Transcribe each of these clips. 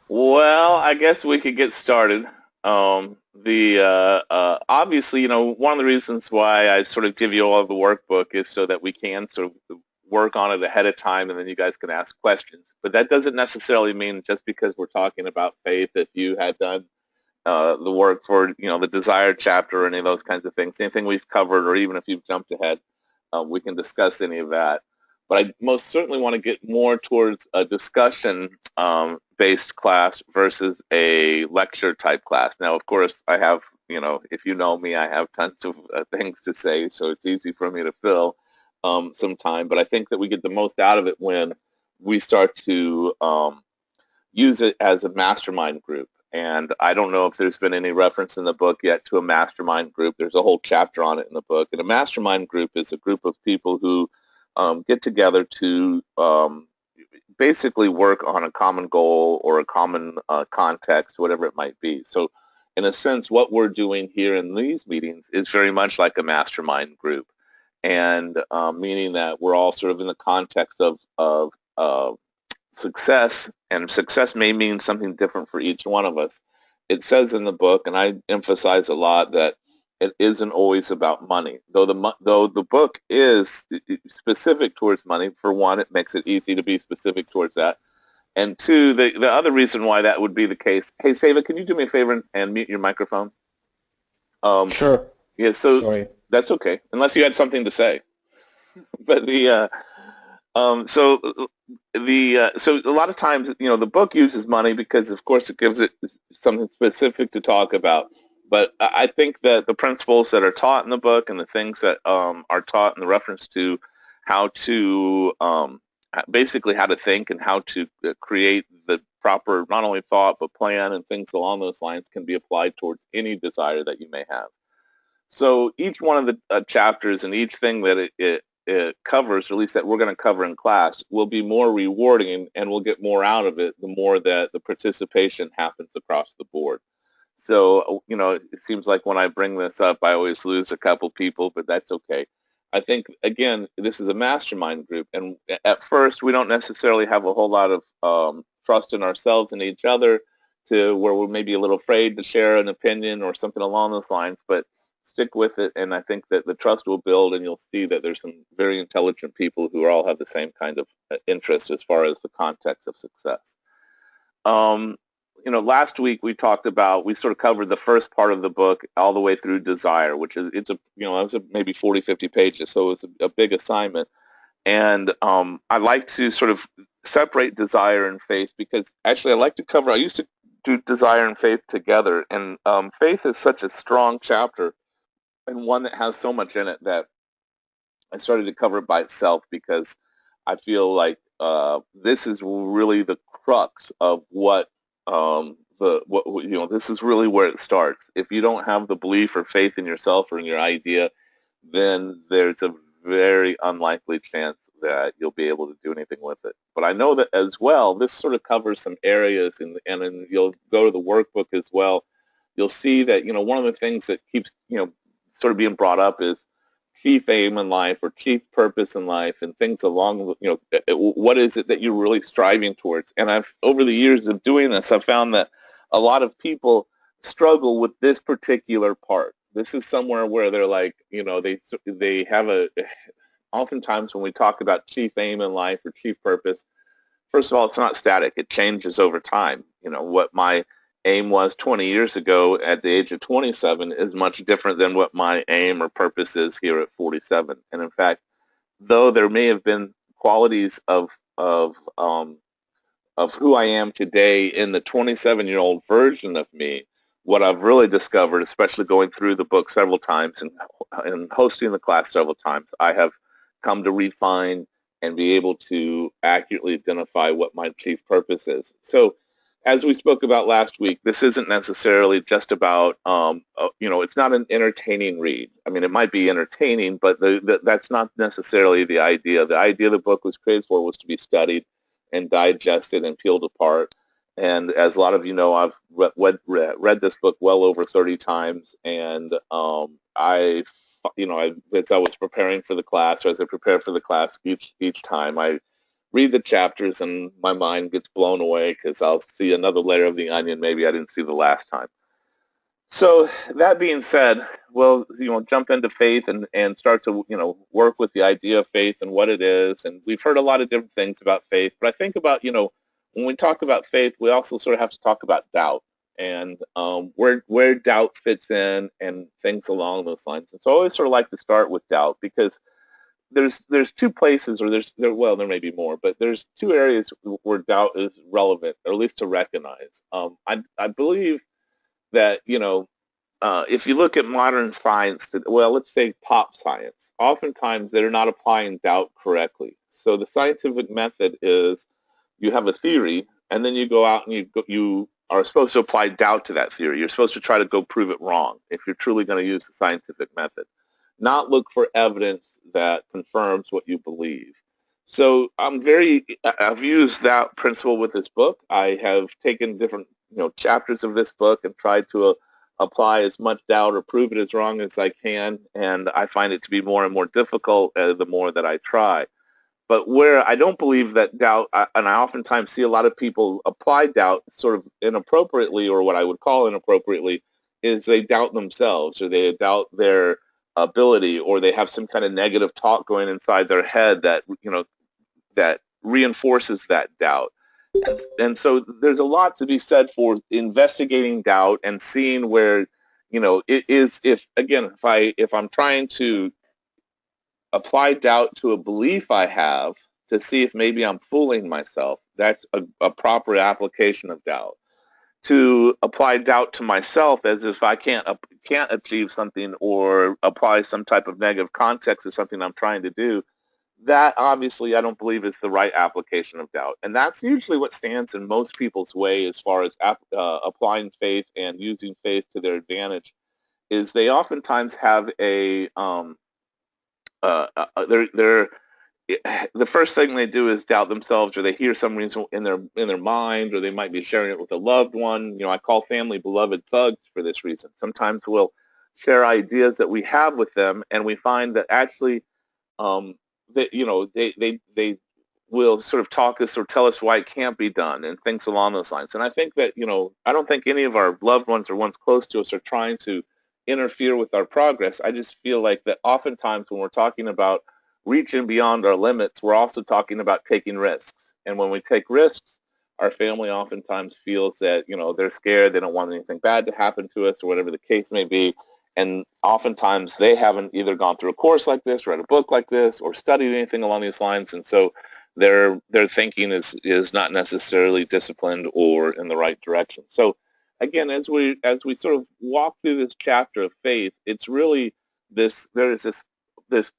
Well, I guess we could get started. Obviously, one of the reasons why I sort of give you all of the workbook is so that we can sort of work on it ahead of time, and then you guys can ask questions. But that doesn't necessarily mean just because we're talking about faith, if you had done the work for the desired chapter or any of those kinds of things, anything we've covered, or even if you've jumped ahead, we can discuss any of that. But I most certainly want to get more towards a discussion based class versus a lecture type class. Now, of course, I have, if you know me, I have tons of things to say, so it's easy for me to fill some time. But I think that we get the most out of it when we start to use it as a mastermind group. And I don't know if there's been any reference in the book yet to a mastermind group. There's a whole chapter on it in the book. And a mastermind group is a group of people who get together to basically work on a common goal or a common context, whatever it might be. So in a sense, what we're doing here in these meetings is very much like a mastermind group. And meaning that we're all sort of in the context of success, and success may mean something different for each one of us. It says in the book, and I emphasize a lot, that it isn't always about money. Though the book is specific towards money, for one, it makes it easy to be specific towards that. And two, the other reason why that would be the case. Hey, Seva, can you do me a favor and mute your microphone? Um, Sure. yeah, so Sorry. that's okay, unless you had something to say. But so so a lot of times, the book uses money because, of course, it gives it something specific to talk about. But I think that the principles that are taught in the book and the things that are taught in the reference to how to basically how to think and how to create the proper not only thought but plan and things along those lines can be applied towards any desire that you may have. So each one of the chapters and each thing that it covers, or at least that we're going to cover in class, will be more rewarding and we'll get more out of it the more that the participation happens across the board. So, it seems like when I bring this up, I always lose a couple people, but that's okay. I think, again, this is a mastermind group. And at first, we don't necessarily have a whole lot of trust in ourselves and each other to where we're maybe a little afraid to share an opinion or something along those lines. But stick with it, and I think that the trust will build, and you'll see that there's some very intelligent people who all have the same kind of interest as far as the context of success. Um, last week we sort of covered the first part of the book all the way through desire, which is it's a it's a maybe 40, 50 pages, so it's a big assignment. And I like to sort of separate desire and faith because actually I used to do desire and faith together, and faith is such a strong chapter and one that has so much in it that I started to cover it by itself because I feel like this is really the crux of this is really where it starts. If you don't have the belief or faith in yourself or in your idea, then there's a very unlikely chance that you'll be able to do anything with it. But I know that as well, this sort of covers some areas, and then you'll go to the workbook as well. You'll see that one of the things that keeps sort of being brought up is chief aim in life or chief purpose in life and things along what is it that you're really striving towards. And I've over the years of doing this, I've found that a lot of people struggle with this particular part. This is somewhere where they're like, they have a oftentimes when we talk about chief aim in life or chief purpose, first of all, it's not static. It changes over time. What my aim was 20 years ago at the age of 27 is much different than what my aim or purpose is here at 47. And in fact, though there may have been qualities of who I am today in the 27-year-old version of me, what I've really discovered, especially going through the book several times and hosting the class several times, I have come to refine and be able to accurately identify what my chief purpose is. So as we spoke about last week, this isn't necessarily just about, it's not an entertaining read. I mean, it might be entertaining, but that's not necessarily the idea. The idea the book was created for was to be studied and digested and peeled apart. And as a lot of you know, I've read this book well over 30 times, and as I was preparing for the class, or as I prepared for the class each time, I read the chapters and my mind gets blown away because I'll see another layer of the onion maybe I didn't see the last time. So that being said, we'll jump into faith and start to work with the idea of faith and what it is. And we've heard a lot of different things about faith, but I think about when we talk about faith, we also sort of have to talk about doubt and where doubt fits in and things along those lines. And so I always sort of like to start with doubt because there's two places, or there may be more, but there's two areas where doubt is relevant, or at least to recognize. I believe that if you look at modern science, well, let's say pop science, oftentimes they're not applying doubt correctly. So the scientific method is you have a theory, and then you go out and you are supposed to apply doubt to that theory. You're supposed to try to go prove it wrong if you're truly going to use the scientific method, not look for evidence that confirms what you believe. So I've used that principle with this book. I have taken different chapters of this book and tried to apply as much doubt or prove it as wrong as I can, and I find it to be more and more difficult the more that I try. But where I don't believe that doubt, and I oftentimes see a lot of people apply doubt sort of inappropriately, or what I would call inappropriately, is they doubt themselves, or they doubt their ability, or they have some kind of negative talk going inside their head that that reinforces that doubt. And so there's a lot to be said for investigating doubt and seeing where it is. If I'm trying to apply doubt to a belief I have to see if maybe I'm fooling myself, that's a proper application of doubt. To apply doubt to myself as if I can't achieve something or apply some type of negative context to something I'm trying to do, that obviously I don't believe is the right application of doubt. And that's usually what stands in most people's way as far as applying faith and using faith to their advantage, is they oftentimes have they're the first thing they do is doubt themselves, or they hear some reason in their mind, or they might be sharing it with a loved one. I call family beloved thugs for this reason. Sometimes we'll share ideas that we have with them, and we find that actually that they will sort of talk us or tell us why it can't be done and things along those lines. And I think that I don't think any of our loved ones or ones close to us are trying to interfere with our progress. I just feel like that oftentimes when we're talking about reaching beyond our limits, we're also talking about taking risks. And when we take risks, our family oftentimes feels that they're scared, they don't want anything bad to happen to us, or whatever the case may be. And oftentimes they haven't either gone through a course like this, read a book like this, or studied anything along these lines, and so their thinking is not necessarily disciplined or in the right direction. So again, as we sort of walk through this chapter of faith, it's really this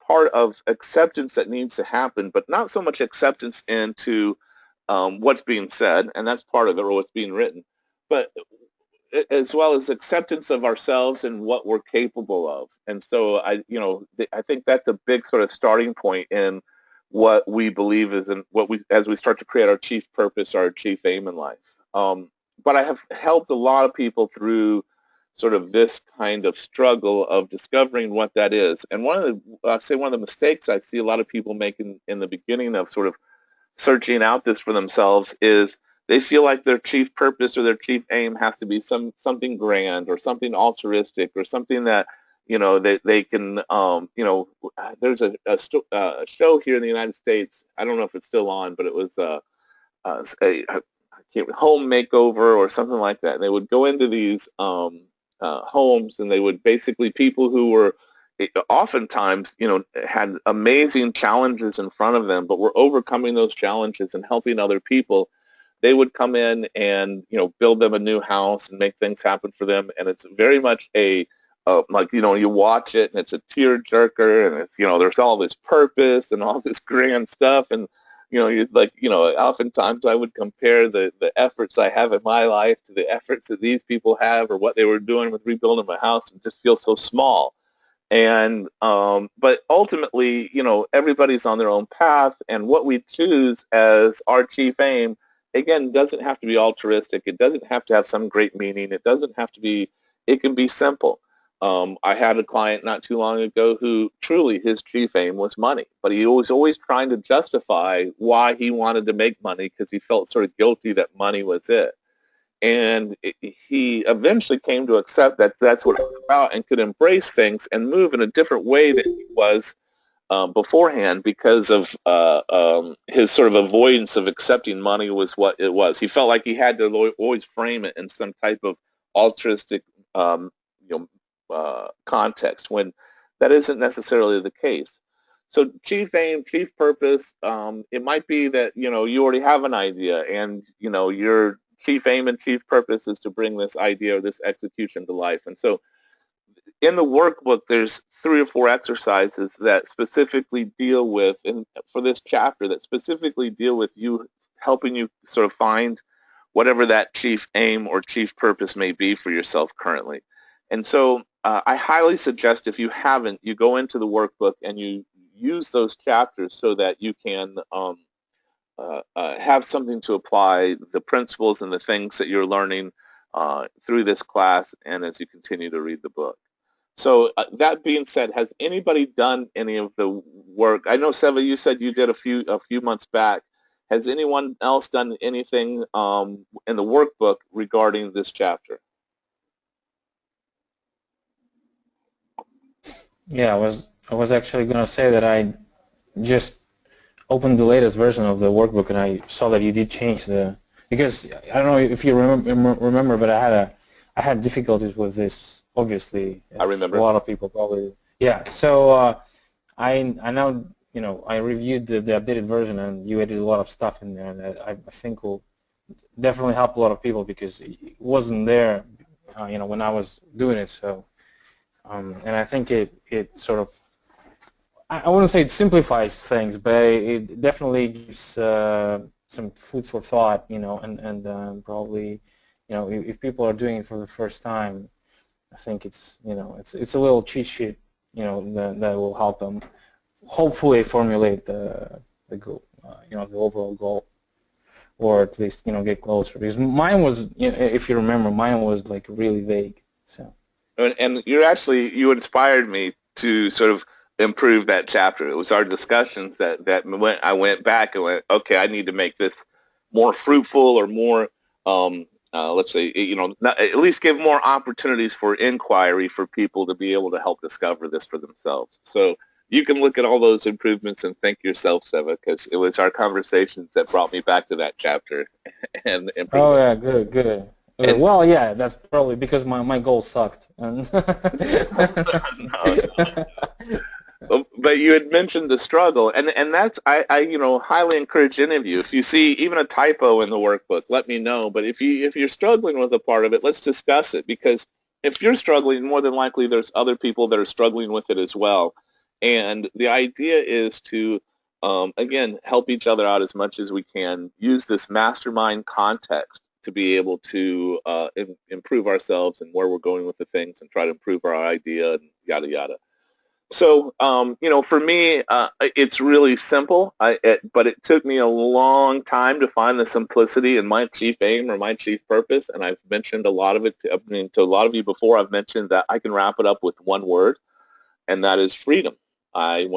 part of acceptance that needs to happen, but not so much acceptance into what's being said, and that's part of it, or what's being written, but as well as acceptance of ourselves and what we're capable of. And so I think that's a big sort of starting point in what we believe is, and as we start to create our chief purpose, our chief aim in life. But I have helped a lot of people through sort of this kind of struggle of discovering what that is. And one of the mistakes I see a lot of people making in the beginning of sort of searching out this for themselves is they feel like their chief purpose or their chief aim has to be something grand or something altruistic or something that they can there's a show here in the United States. I don't know if it's still on, but it was home makeover or something like that. And they would go into these homes, and they would basically, people who were oftentimes had amazing challenges in front of them, but were overcoming those challenges and helping other people. They would come in and build them a new house and make things happen for them. And it's very much you watch it and it's a tear jerker, and it's there's all this purpose and all this grand stuff. And oftentimes I would compare the efforts I have in my life to the efforts that these people have, or what they were doing with rebuilding my house, and just feel so small. And but ultimately, everybody's on their own path, and what we choose as our chief aim, again, doesn't have to be altruistic. It doesn't have to have some great meaning. It doesn't have to be. It can be simple. I had a client not too long ago who truly his chief aim was money, but he was always trying to justify why he wanted to make money because he felt sort of guilty that money was it. And he eventually came to accept that that's what it's about and could embrace things and move in a different way than he was beforehand because of his sort of avoidance of accepting money was what it was. He felt like he had to always frame it in some type of altruistic context when that isn't necessarily the case. So chief aim, chief purpose, it might be that, you already have an idea and, your chief aim and chief purpose is to bring this idea or this execution to life. And so in the workbook, there's 3 or 4 exercises that specifically deal with, and for this chapter, that specifically deal with you, helping you sort of find whatever that chief aim or chief purpose may be for yourself currently. And so I highly suggest if you haven't, you go into the workbook and you use those chapters so that you can have something to apply the principles and the things that you're learning through this class and as you continue to read the book. So that being said, has anybody done any of the work? I know, Seva, you said you did a few months back. Has anyone else done anything in the workbook regarding this chapter? Yeah, I was actually going to say that I just opened the latest version of the workbook and I saw that you did change because I don't know if you remember, but I had difficulties with this. Obviously, I remember. A lot of people probably. Yeah, so I now I reviewed the updated version and you added a lot of stuff in there that I think will definitely help a lot of people because it wasn't there, when I was doing it. So, and I think it sort of, I wouldn't say it simplifies things, but it definitely gives some food for thought, and probably, if people are doing it for the first time, I think it's a little cheat sheet, that will help them hopefully formulate the goal, the overall goal, or at least get closer. Because mine was, if you remember, mine was like really vague. So. And you inspired me to sort of improve that chapter. It was our discussions that I went back and went, okay, I need to make this more fruitful or more, let's say, at least give more opportunities for inquiry for people to be able to help discover this for themselves. So you can look at all those improvements and thank yourself, Seva, because it was our conversations that brought me back to that chapter and improved. Oh yeah, good. And Well, yeah, that's probably because my goal sucked. But you had mentioned the struggle, and that's I highly encourage any of you. If you see even a typo in the workbook, let me know. But if you're struggling with a part of it, let's discuss it because if you're struggling, more than likely there's other people that are struggling with it as well. And the idea is to again help each other out as much as we can. Use this mastermind context to be able to improve ourselves and where we're going with the things and try to improve our idea and yada yada. So, for me, it's really simple, but it took me a long time to find the simplicity in my chief aim or my chief purpose, and I've mentioned a lot of it to a lot of you before. I've mentioned that I can wrap it up with one word, and that is freedom. I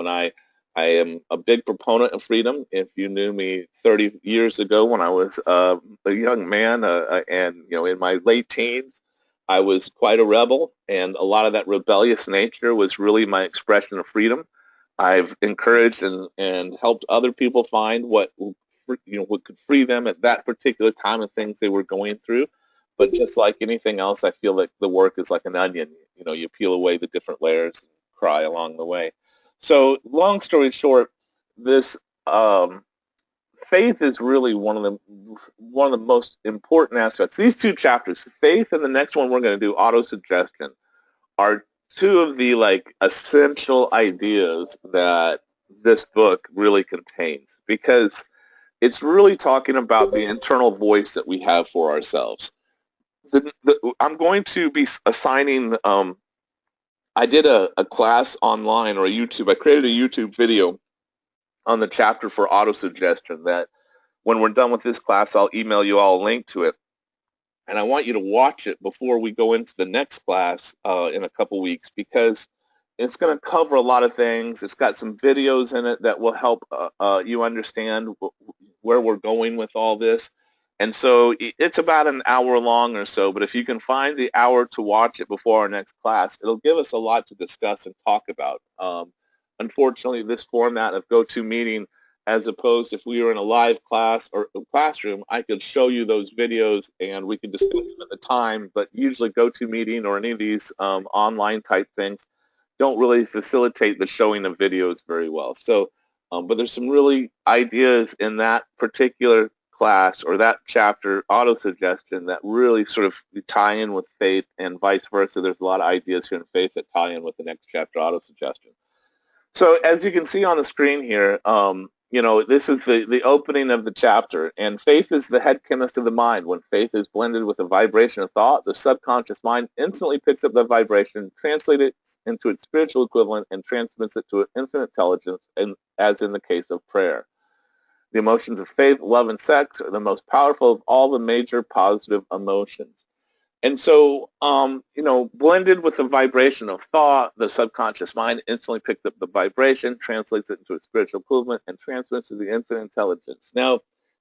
am a big proponent of freedom. If you knew me 30 years ago when I was a young man and in my late teens, I was quite a rebel, and a lot of that rebellious nature was really my expression of freedom. I've encouraged and helped other people find what what could free them at that particular time of things they were going through. But just like anything else, I feel like the work is like an onion. You peel away the different layers and cry along the way. So long story short, this faith is really one of the most important aspects. These 2 chapters, faith and the next one we're going to do, autosuggestion, are 2 of the essential ideas that this book really contains because it's really talking about the internal voice that we have for ourselves. I'm going to be assigning I did a class online or a YouTube. I created a YouTube video on the chapter for autosuggestion that when we're done with this class, I'll email you all a link to it. and I want you to watch it before we go into the next class in a couple weeks, because it's going to cover a lot of things. It's got some videos in it that will help you understand where we're going with all this. And so it's about an hour long or so, but if you can find the hour to watch it before our next class, it'll give us a lot to discuss and talk about. Unfortunately, this format of GoToMeeting, as opposed if we were in a live class or a classroom, I could show you those videos and we could discuss them at the time, but usually GoToMeeting or any of these online type things don't really facilitate the showing of videos very well. So, but there's some really ideas in that particular class or that chapter, auto-suggestion, that really sort of tie in with faith, and vice versa. There's a lot of ideas here in faith that tie in with the next chapter, auto-suggestion. So as you can see on the screen here, this is the opening of the chapter, and faith is the head chemist of the mind. When faith is blended with a vibration of thought, the subconscious mind instantly picks up the vibration, translates it into its spiritual equivalent, and transmits it to an infinite intelligence, and as in the case of prayer. The emotions of faith, love, and sex are the most powerful of all the major positive emotions. And so, blended with the vibration of thought, the subconscious mind instantly picks up the vibration, translates it into a spiritual equivalent, and transmits to the infinite intelligence. Now,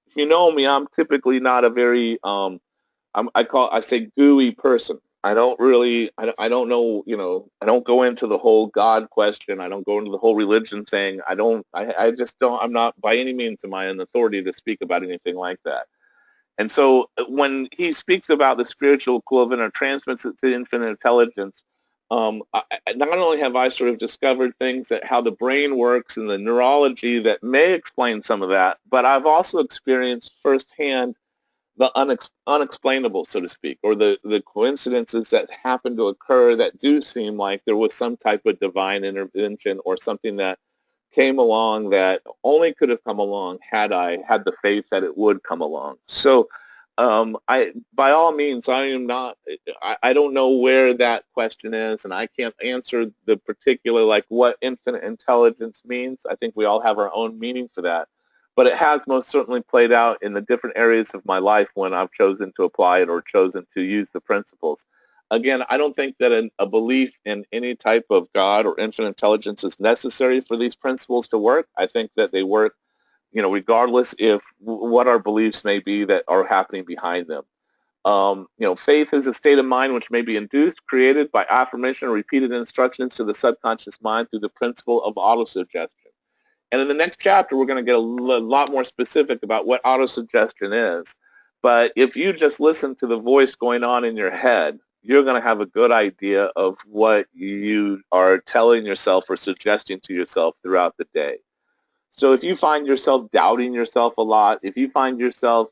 if you know me, I'm typically not a very, I say gooey person. I don't really, I don't know, I don't go into the whole God question. I don't go into the whole religion thing. I just don't, I'm not, by any means am I an authority to speak about anything like that. And so when he speaks about the spiritual equivalent or transmits it to infinite intelligence, not only have I sort of discovered things that how the brain works and the neurology that may explain some of that, but I've also experienced firsthand the unexplainable, so to speak, or the coincidences that happen to occur that do seem like there was some type of divine intervention or something that came along that only could have come along had I had the faith that it would come along. So by all means, I am not, I don't know where that question is, and I can't answer the particular, like what infinite intelligence means. I think we all have our own meaning for that. But it has most certainly played out in the different areas of my life when I've chosen to apply it or chosen to use the principles. Again, I don't think that a belief in any type of God or infinite intelligence is necessary for these principles to work. I think that they work, regardless if what our beliefs may be that are happening behind them. Faith is a state of mind which may be induced, created by affirmation or repeated instructions to the subconscious mind through the principle of autosuggestion. And in the next chapter, we're going to get a lot more specific about what autosuggestion is. But if you just listen to the voice going on in your head, you're going to have a good idea of what you are telling yourself or suggesting to yourself throughout the day. So if you find yourself doubting yourself a lot, if you find yourself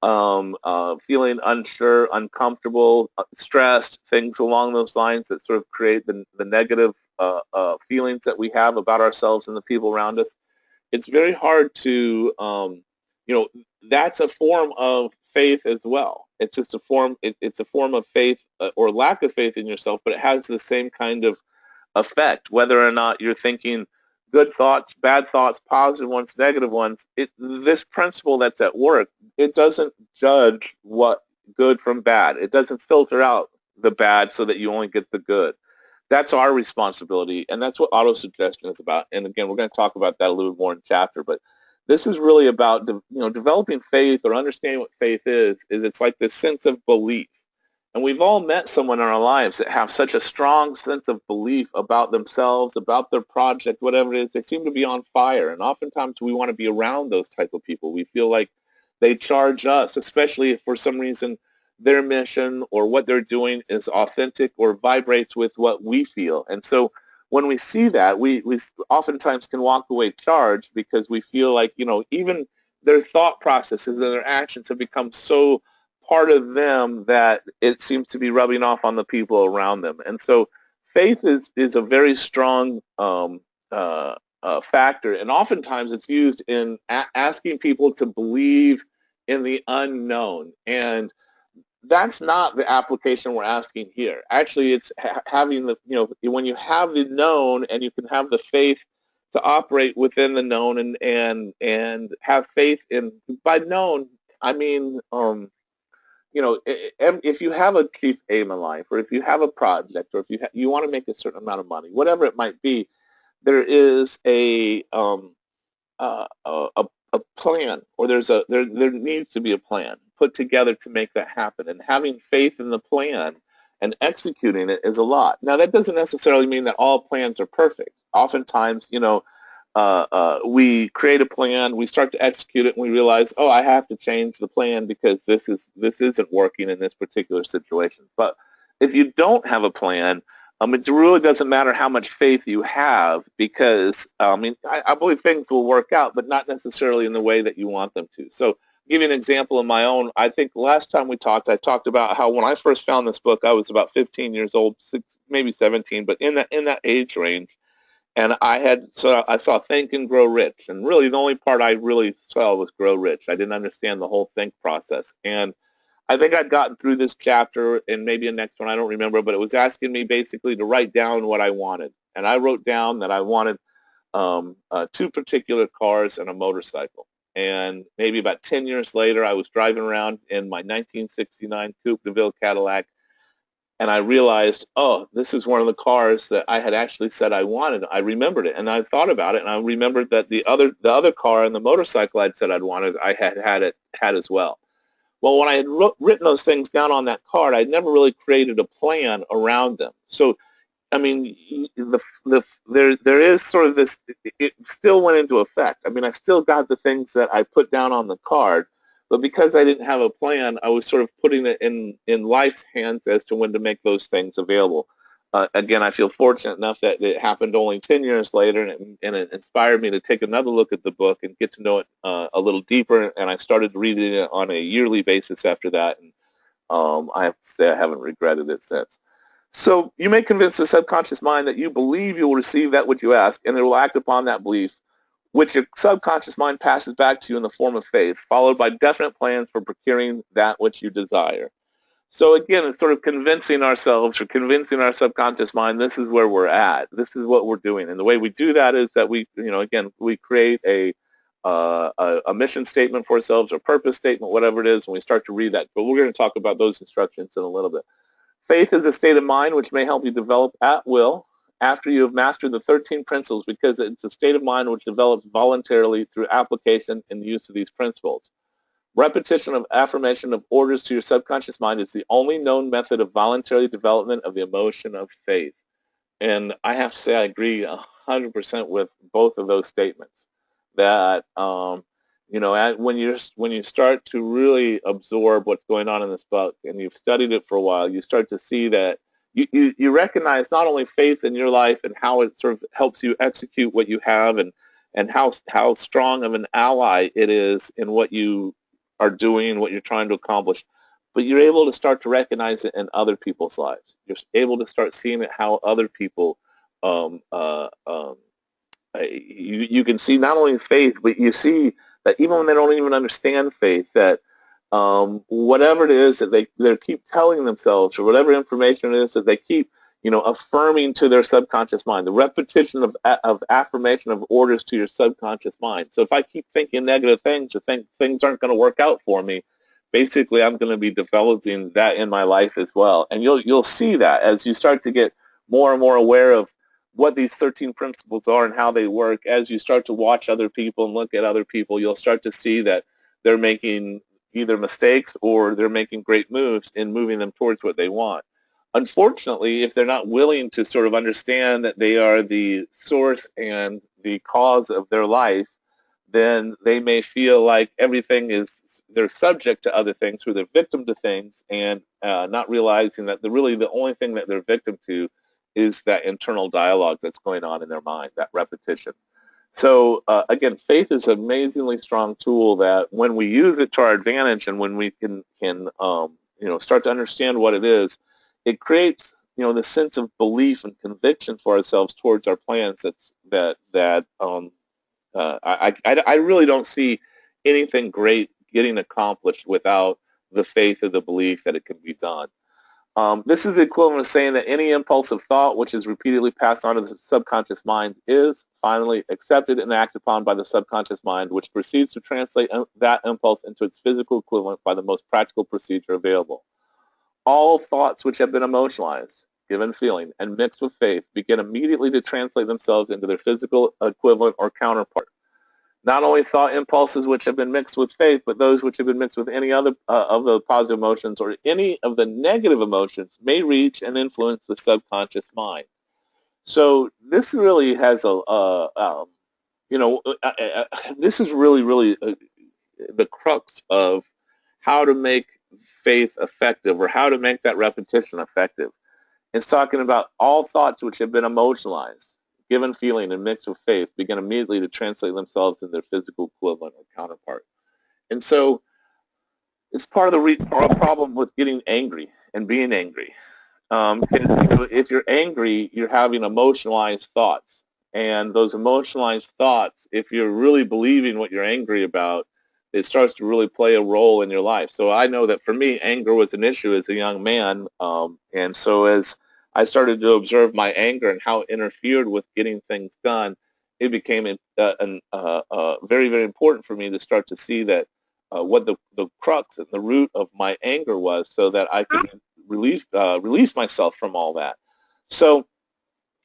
feeling unsure, uncomfortable, stressed, things along those lines that sort of create the negative feelings that we have about ourselves and the people around us, it's very hard to, that's a form of faith as well. It's just a form, it's a form of faith or lack of faith in yourself, but it has the same kind of effect, whether or not you're thinking good thoughts, bad thoughts, positive ones, negative ones. This principle that's at work, it doesn't judge what good from bad. It doesn't filter out the bad so that you only get the good. That's our responsibility, and that's what autosuggestion is about. And again, we're going to talk about that a little more in the chapter, but this is really about developing faith or understanding what faith is it's like this sense of belief. And we've all met someone in our lives that have such a strong sense of belief about themselves, about their project, whatever it is. They seem to be on fire. And oftentimes we want to be around those type of people. We feel like they charge us, especially if for some reason their mission or what they're doing is authentic or vibrates with what we feel. And so when we see that, we oftentimes can walk away charged because we feel like, even their thought processes and their actions have become so part of them that it seems to be rubbing off on the people around them. And so faith is a very strong factor, and oftentimes it's used in asking people to believe in the unknown. And that's not the application we're asking here. Actually, it's having the, when you have the known and you can have the faith to operate within the known and have faith in, by known, I mean, if you have a chief aim in life, or if you have a project, or if you want to make a certain amount of money, whatever it might be, there is a plan, or there needs to be a plan put together to make that happen. And having faith in the plan and executing it is a lot. Now, that doesn't necessarily mean that all plans are perfect. Oftentimes, we create a plan, we start to execute it, and we realize, oh, I have to change the plan because this isn't working in this particular situation. But if you don't have a plan, it really doesn't matter how much faith you have, because I believe things will work out, but not necessarily in the way that you want them to. So, give you an example of my own. I think last time we talked, I talked about how when I first found this book, I was about 15 years old, maybe 17, but in that age range. And I saw Think and Grow Rich, and really the only part I really saw was Grow Rich. I didn't understand the whole think process, and I think I'd gotten through this chapter and maybe a next one, I don't remember, but it was asking me basically to write down what I wanted. And I wrote down that I wanted two particular cars and a motorcycle. And maybe about 10 years later, I was driving around in my 1969 Coupe de Ville Cadillac, and I realized, oh, this is one of the cars that I had actually said I wanted. I remembered it, and I thought about it, and I remembered that the other car and the motorcycle I'd said I'd wanted, I had as well. Well, when I had written those things down on that card, I'd never really created a plan around them. So, I mean, there is sort of this. It still went into effect. I mean, I still got the things that I put down on the card, but because I didn't have a plan, I was sort of putting it in life's hands as to when to make those things available. Again, I feel fortunate enough that it happened only 10 years later, and it inspired me to take another look at the book and get to know it a little deeper, and I started reading it on a yearly basis after that, and I have to say I haven't regretted it since. So you may convince the subconscious mind that you believe you will receive that which you ask, and it will act upon that belief, which your subconscious mind passes back to you in the form of faith, followed by definite plans for procuring that which you desire. So again, it's sort of convincing ourselves, or convincing our subconscious mind, this is where we're at. This is what we're doing. And the way we do that is that we create a mission statement for ourselves, or purpose statement, whatever it is, and we start to read that. But we're going to talk about those instructions in a little bit. Faith is a state of mind which may help you develop at will after you have mastered the 13 principles, because it's a state of mind which develops voluntarily through application and use of these principles. Repetition of affirmation of orders to your subconscious mind is the only known method of voluntary development of the emotion of faith. And I have to say I agree 100% with both of those statements. That when you start to really absorb what's going on in this book, and you've studied it for a while, you start to see that you recognize not only faith in your life and how it sort of helps you execute what you have, and how strong of an ally it is in what you are doing, what you're trying to accomplish, but you're able to start to recognize it in other people's lives. You're able to start seeing it how other people you can see not only faith, but you see that even when they don't even understand faith, that whatever it is that they keep telling themselves, or whatever information it is that they keep affirming to their subconscious mind, the repetition of affirmation of orders to your subconscious mind. So if I keep thinking negative things, or think things aren't going to work out for me, basically I'm going to be developing that in my life as well. And you'll see that as you start to get more and more aware of what these 13 principles are and how they work. As you start to watch other people and look at other people, you'll start to see that they're making either mistakes or they're making great moves in moving them towards what they want. Unfortunately, if they're not willing to sort of understand that they are the source and the cause of their life, then they may feel like they're subject to other things, or they're victim to things, and not realizing that really the only thing that they're victim to is that internal dialogue that's going on in their mind, that repetition. So again, faith is an amazingly strong tool that when we use it to our advantage, and when we can start to understand what it is, it creates the sense of belief and conviction for ourselves towards our plans. I really don't see anything great getting accomplished without the faith or the belief that it can be done. This is the equivalent of saying that any impulsive thought which is repeatedly passed on to the subconscious mind is finally accepted and acted upon by the subconscious mind, which proceeds to translate that impulse into its physical equivalent by the most practical procedure available. All thoughts which have been emotionalized, given feeling, and mixed with faith begin immediately to translate themselves into their physical equivalent or counterpart. Not only thought impulses which have been mixed with faith, but those which have been mixed with any other of the positive emotions or any of the negative emotions may reach and influence the subconscious mind. So this really has this is really the crux of how to make faith effective or how to make that repetition effective. It's talking about all thoughts which have been emotionalized, given feeling, and mixed with faith begin immediately to translate themselves into their physical equivalent or counterpart. And so it's part of the problem with getting angry and being angry. Because if you're angry, you're having emotionalized thoughts. And those emotionalized thoughts, if you're really believing what you're angry about, it starts to really play a role in your life. So I know that for me, anger was an issue as a young man. And so as I started to observe my anger and how it interfered with getting things done, it became very, very important for me to start to see that what the crux and the root of my anger was so that I could release myself from all that. So,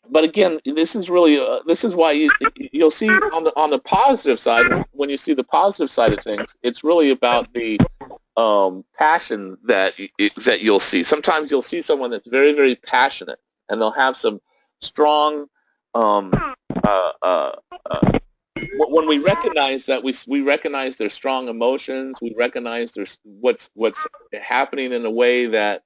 but again, this is really this is why you'll see on the positive side, when you see the positive side of things, it's really about the passion that you'll see. Sometimes you'll see someone that's very, very passionate, and they'll have some strong um, uh, uh, uh, when we recognize that we recognize their strong emotions, we recognize there's what's happening in a way that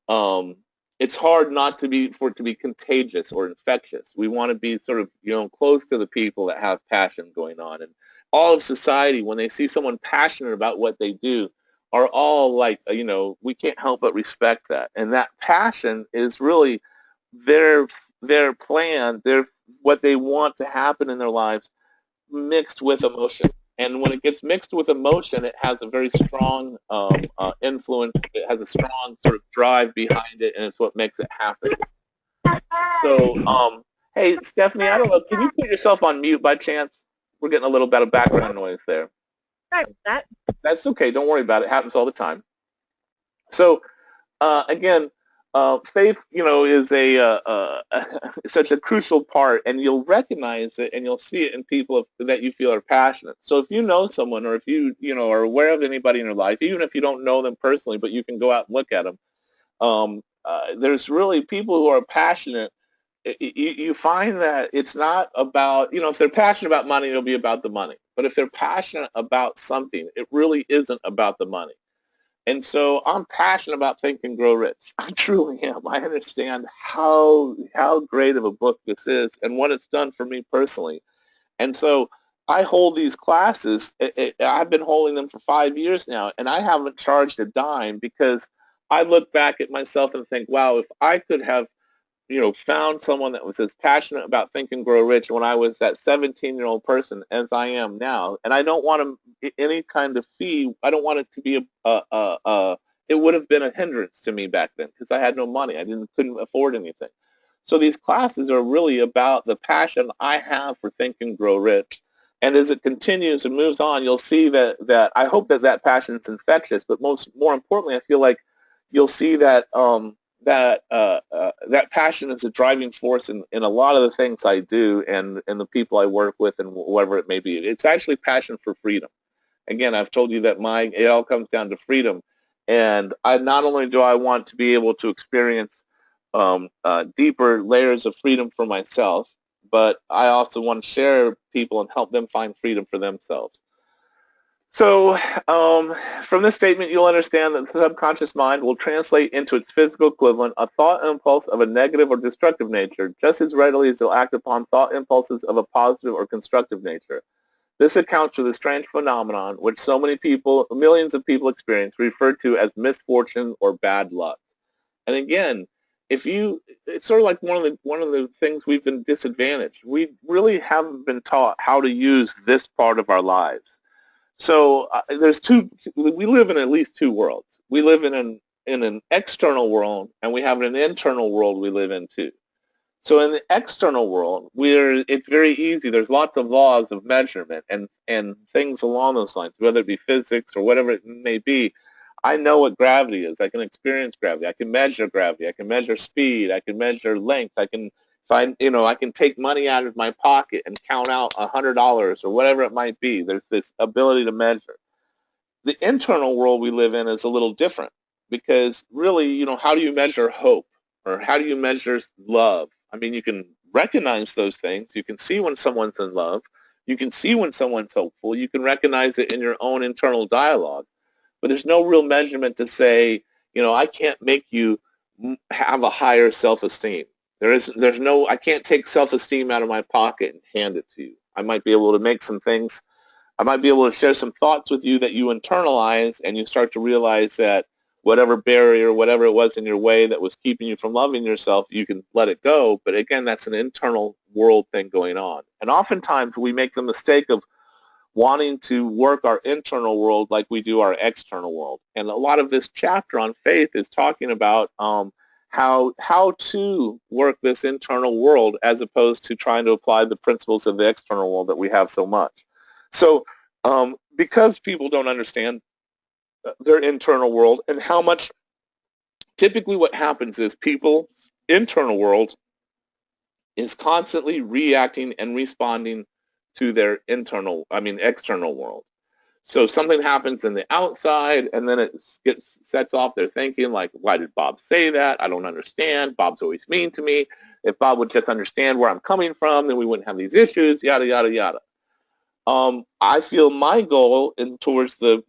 um, it's hard not to be for it to be contagious or infectious. We want to be sort of close to the people that have passion going on, and all of society when they see someone passionate about what they do are all like we can't help but respect that, and that passion is really their their plan, their what they want to happen in their lives mixed with emotion. And when it gets mixed with emotion, it has a very strong influence. It has a strong sort of drive behind it, and it's what makes it happen. So, hey, Stephanie, I don't know. Can you put yourself on mute by chance? We're getting a little bit of background noise there. Sorry about that. That's okay. Don't worry about it. It happens all the time. So, again, faith, is such a crucial part, and you'll recognize it, and you'll see it in people that you feel are passionate. So if you know someone, or if are aware of anybody in your life, even if you don't know them personally, but you can go out and look at them, there's really people who are passionate. You find that it's not about, if they're passionate about money, it'll be about the money. But if they're passionate about something, it really isn't about the money. And so I'm passionate about Think and Grow Rich. I truly am. I understand how great of a book this is and what it's done for me personally. And so I hold these classes. I've been holding them for 5 years now, and I haven't charged a dime because I look back at myself and think, wow, if I could have found someone that was as passionate about Think and Grow Rich when I was that 17-year-old person as I am now. And I don't want any kind of fee. I don't want it to be it would have been a hindrance to me back then because I had no money. I couldn't afford anything. So these classes are really about the passion I have for Think and Grow Rich. And as it continues and moves on, you'll see that I hope that passion is infectious, but more importantly, I feel like you'll see that that passion is a driving force in a lot of the things I do and the people I work with and whatever it may be. It's actually passion for freedom. Again, I've told you that it all comes down to freedom. And not only do I want to be able to experience deeper layers of freedom for myself, but I also want to share people and help them find freedom for themselves. So from this statement, you'll understand that the subconscious mind will translate into its physical equivalent a thought impulse of a negative or destructive nature just as readily as it will act upon thought impulses of a positive or constructive nature. This accounts for the strange phenomenon which so many people, millions of people experience, referred to as misfortune or bad luck. And again, it's sort of like one of the things we've been disadvantaged. We really haven't been taught how to use this part of our lives. So we live in at least two worlds. We live in in an external world, and we have an internal world we live in too. So in the external world, it's very easy. There's lots of laws of measurement and things along those lines, whether it be physics or whatever it may be. I know what gravity is. I can experience gravity. I can measure gravity. I can measure speed. I can measure length. I can find, I can take money out of my pocket and count out $100 or whatever it might be. There's this ability to measure. The internal world we live in is a little different because really, how do you measure hope or how do you measure love? I mean, you can recognize those things. You can see when someone's in love. You can see when someone's hopeful. You can recognize it in your own internal dialogue. But there's no real measurement to say, I can't make you have a higher self-esteem. I can't take self-esteem out of my pocket and hand it to you. I might be able to make some things I might be able to share some thoughts with you that you internalize, and you start to realize that whatever barrier, whatever it was in your way that was keeping you from loving yourself, you can let it go. But again, that's an internal world thing going on. And oftentimes we make the mistake of wanting to work our internal world like we do our external world. And a lot of this chapter on faith is talking about how to work this internal world as opposed to trying to apply the principles of the external world that we have so much. So because people don't understand their internal world and how much, typically what happens is people's internal world is constantly reacting and responding to their external world. So something happens in the outside and then it sets off their thinking like, why did Bob say that? I don't understand. Bob's always mean to me. If Bob would just understand where I'm coming from, then we wouldn't have these issues, yada, yada, yada. I feel my goal towards the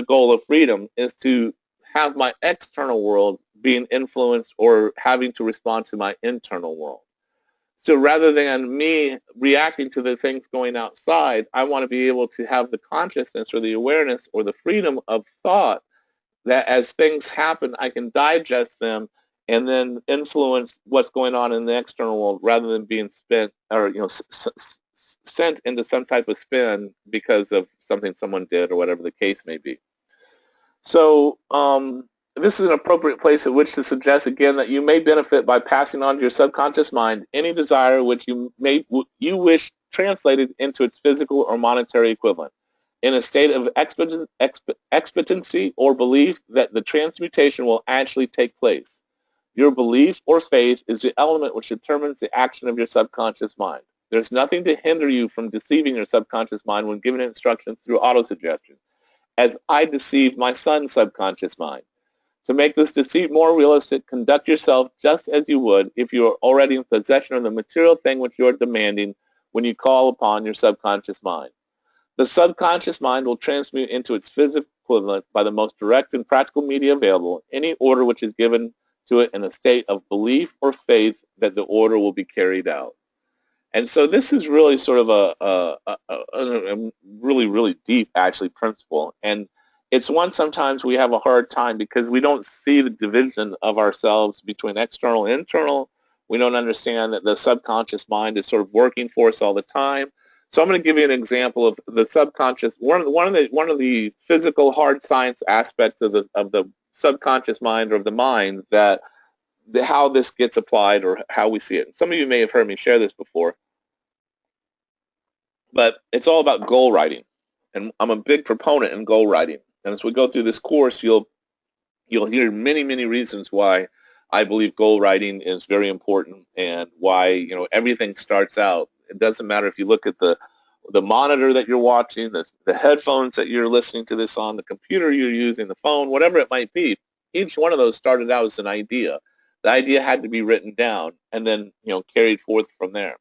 goal of freedom is to have my external world being influenced or having to respond to my internal world. So rather than me reacting to the things going outside, I want to be able to have the consciousness or the awareness or the freedom of thought that as things happen, I can digest them and then influence what's going on in the external world rather than being spent or sent into some type of spin because of something someone did or whatever the case may be. So this is an appropriate place at which to suggest again that you may benefit by passing on to your subconscious mind any desire which you wish translated into its physical or monetary equivalent in a state of expectancy or belief that the transmutation will actually take place. Your belief or faith is the element which determines the action of your subconscious mind. There's nothing to hinder you from deceiving your subconscious mind when given instructions through autosuggestion, as I deceived my son's subconscious mind. To make this deceit more realistic, conduct yourself just as you would if you are already in possession of the material thing which you are demanding when you call upon your subconscious mind. The subconscious mind will transmute into its physical equivalent by the most direct and practical media available any order which is given to it in a state of belief or faith that the order will be carried out. And so this is really sort of a really, really deep, actually, principle. And it's one sometimes we have a hard time because we don't see the division of ourselves between external and internal. We don't understand that the subconscious mind is sort of working for us all the time. So I'm going to give you an example of the subconscious. One of the physical hard science aspects of the subconscious mind or of the mind that how this gets applied or how we see it. Some of you may have heard me share this before. But it's all about goal writing, and I'm a big proponent in goal writing. And as we go through this course, you'll hear many, many reasons why I believe goal writing is very important and why everything starts out. It doesn't matter if you look at the monitor that you're watching, the headphones that you're listening to this on, the computer you're using, the phone, whatever it might be. Each one of those started out as an idea. The idea had to be written down and then carried forth from there.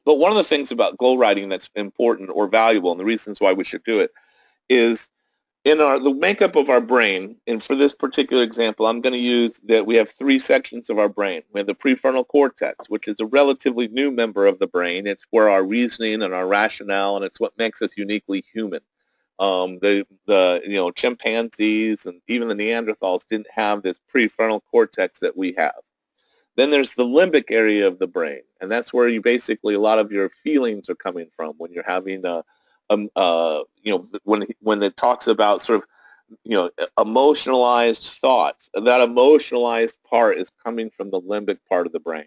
But one of the things about goal writing that's important or valuable, and the reasons why we should do it, is in the makeup of our brain. And for this particular example, I'm going to use that we have three sections of our brain. We have the prefrontal cortex, which is a relatively new member of the brain. It's where our reasoning and our rationale, and it's what makes us uniquely human. The chimpanzees and even the Neanderthals didn't have this prefrontal cortex that we have. Then there's the limbic area of the brain, and that's where a lot of your feelings are coming from when you're having when it talks about sort of emotionalized thoughts. That emotionalized part is coming from the limbic part of the brain.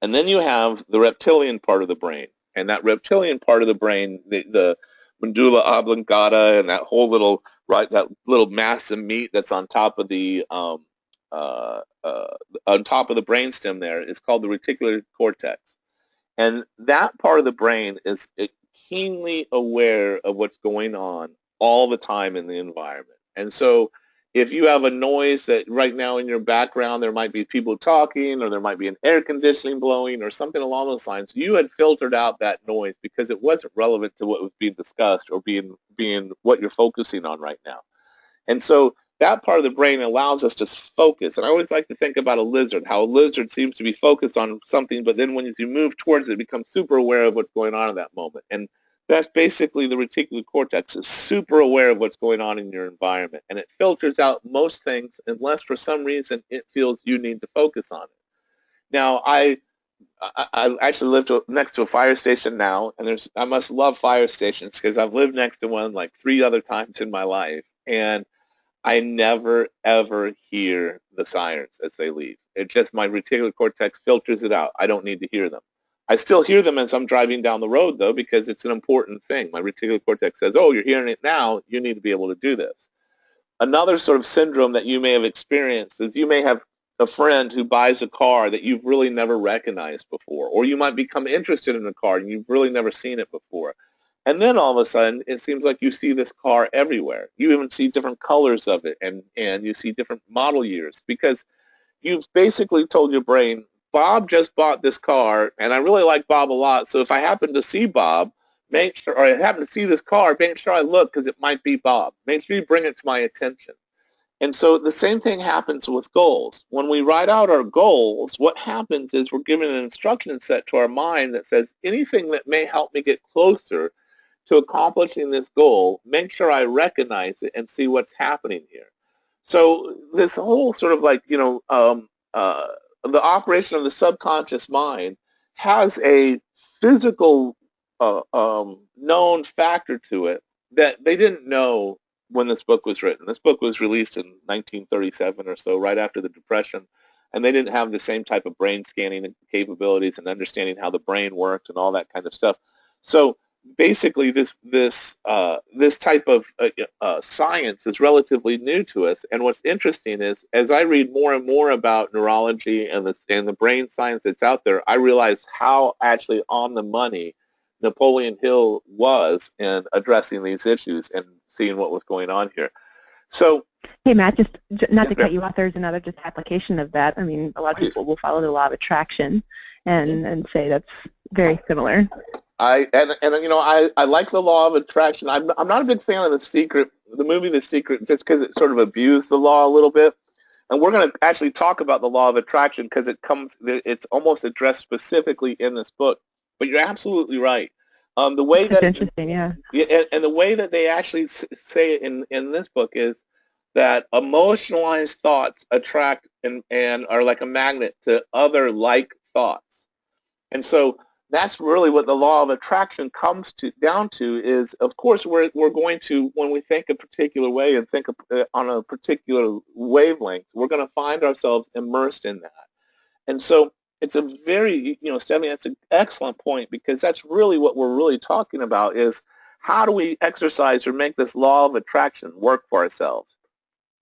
And then you have the reptilian part of the brain. And that reptilian part of the brain, the medulla oblongata and that whole little, right, that little mass of meat that's on top of the brainstem there is called the reticular cortex. And that part of the brain is keenly aware of what's going on all the time in the environment. And so if you have a noise that right now in your background, there might be people talking or there might be an air conditioning blowing or something along those lines, you had filtered out that noise because it wasn't relevant to what was being discussed or being what you're focusing on right now. And so that part of the brain allows us to focus. And I always like to think about a lizard, how a lizard seems to be focused on something, but then when you move towards it, it becomes super aware of what's going on in that moment. And that's basically the reticular cortex is super aware of what's going on in your environment. And it filters out most things unless for some reason it feels you need to focus on it. Now, I actually live next to a fire station now, and I must love fire stations because I've lived next to one like 3 other times in my life. And I never, ever hear the sirens as they leave. It just, my reticular cortex filters it out. I don't need to hear them. I still hear them as I'm driving down the road, though, because it's an important thing. My reticular cortex says, oh, you're hearing it now. You need to be able to do this. Another sort of syndrome that you may have experienced is you may have a friend who buys a car that you've really never recognized before, or you might become interested in a car and you've really never seen it before. And then all of a sudden, it seems like you see this car everywhere. You even see different colors of it, and you see different model years because you've basically told your brain, Bob just bought this car, and I really like Bob a lot, so if I happen to see Bob, make sure, or I happen to see this car, make sure I look because it might be Bob. Make sure you bring it to my attention. And so the same thing happens with goals. When we write out our goals, what happens is we're given an instruction set to our mind that says anything that may help me get closer to accomplishing this goal, make sure I recognize it and see what's happening here. So this whole sort of like, the operation of the subconscious mind has a physical known factor to it that they didn't know when this book was written. This book was released in 1937 or so, right after the Depression, and they didn't have the same type of brain scanning capabilities and understanding how the brain worked and all that kind of stuff. So basically, this type of science is relatively new to us. And what's interesting is, as I read more and more about neurology and the brain science that's out there, I realize how actually on the money Napoleon Hill was in addressing these issues and seeing what was going on here. So, hey Matt, just not to cut you off, there's another just application of that. I mean, a lot of people will follow the law of attraction and say that's very similar. I like the law of attraction. I'm not a big fan of the movie The Secret, just because it sort of abused the law a little bit. And we're going to actually talk about the law of attraction because it's almost addressed specifically in this book. But you're absolutely right. The way That's interesting, yeah. And the way that they actually say it in this book is that emotionalized thoughts attract and are like a magnet to other like thoughts. And so that's really what the law of attraction comes down to is, of course, we're going to, when we think a particular way and think on a particular wavelength, we're going to find ourselves immersed in that. And so it's a very, Stephanie, that's an excellent point because that's really what we're really talking about is how do we exercise or make this law of attraction work for ourselves?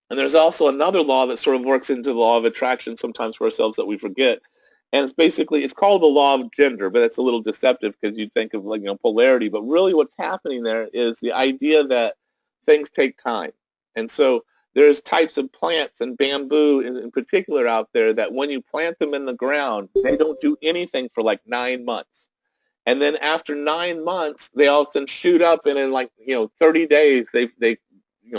And there's also another law that sort of works into the law of attraction sometimes for ourselves that we forget. And it's called the law of gender, but it's a little deceptive because you think of polarity. But really what's happening there is the idea that things take time. And so there's types of plants and bamboo in particular out there that when you plant them in the ground, they don't do anything for like 9 months. And then after 9 months, they all of a sudden shoot up and in 30 days, they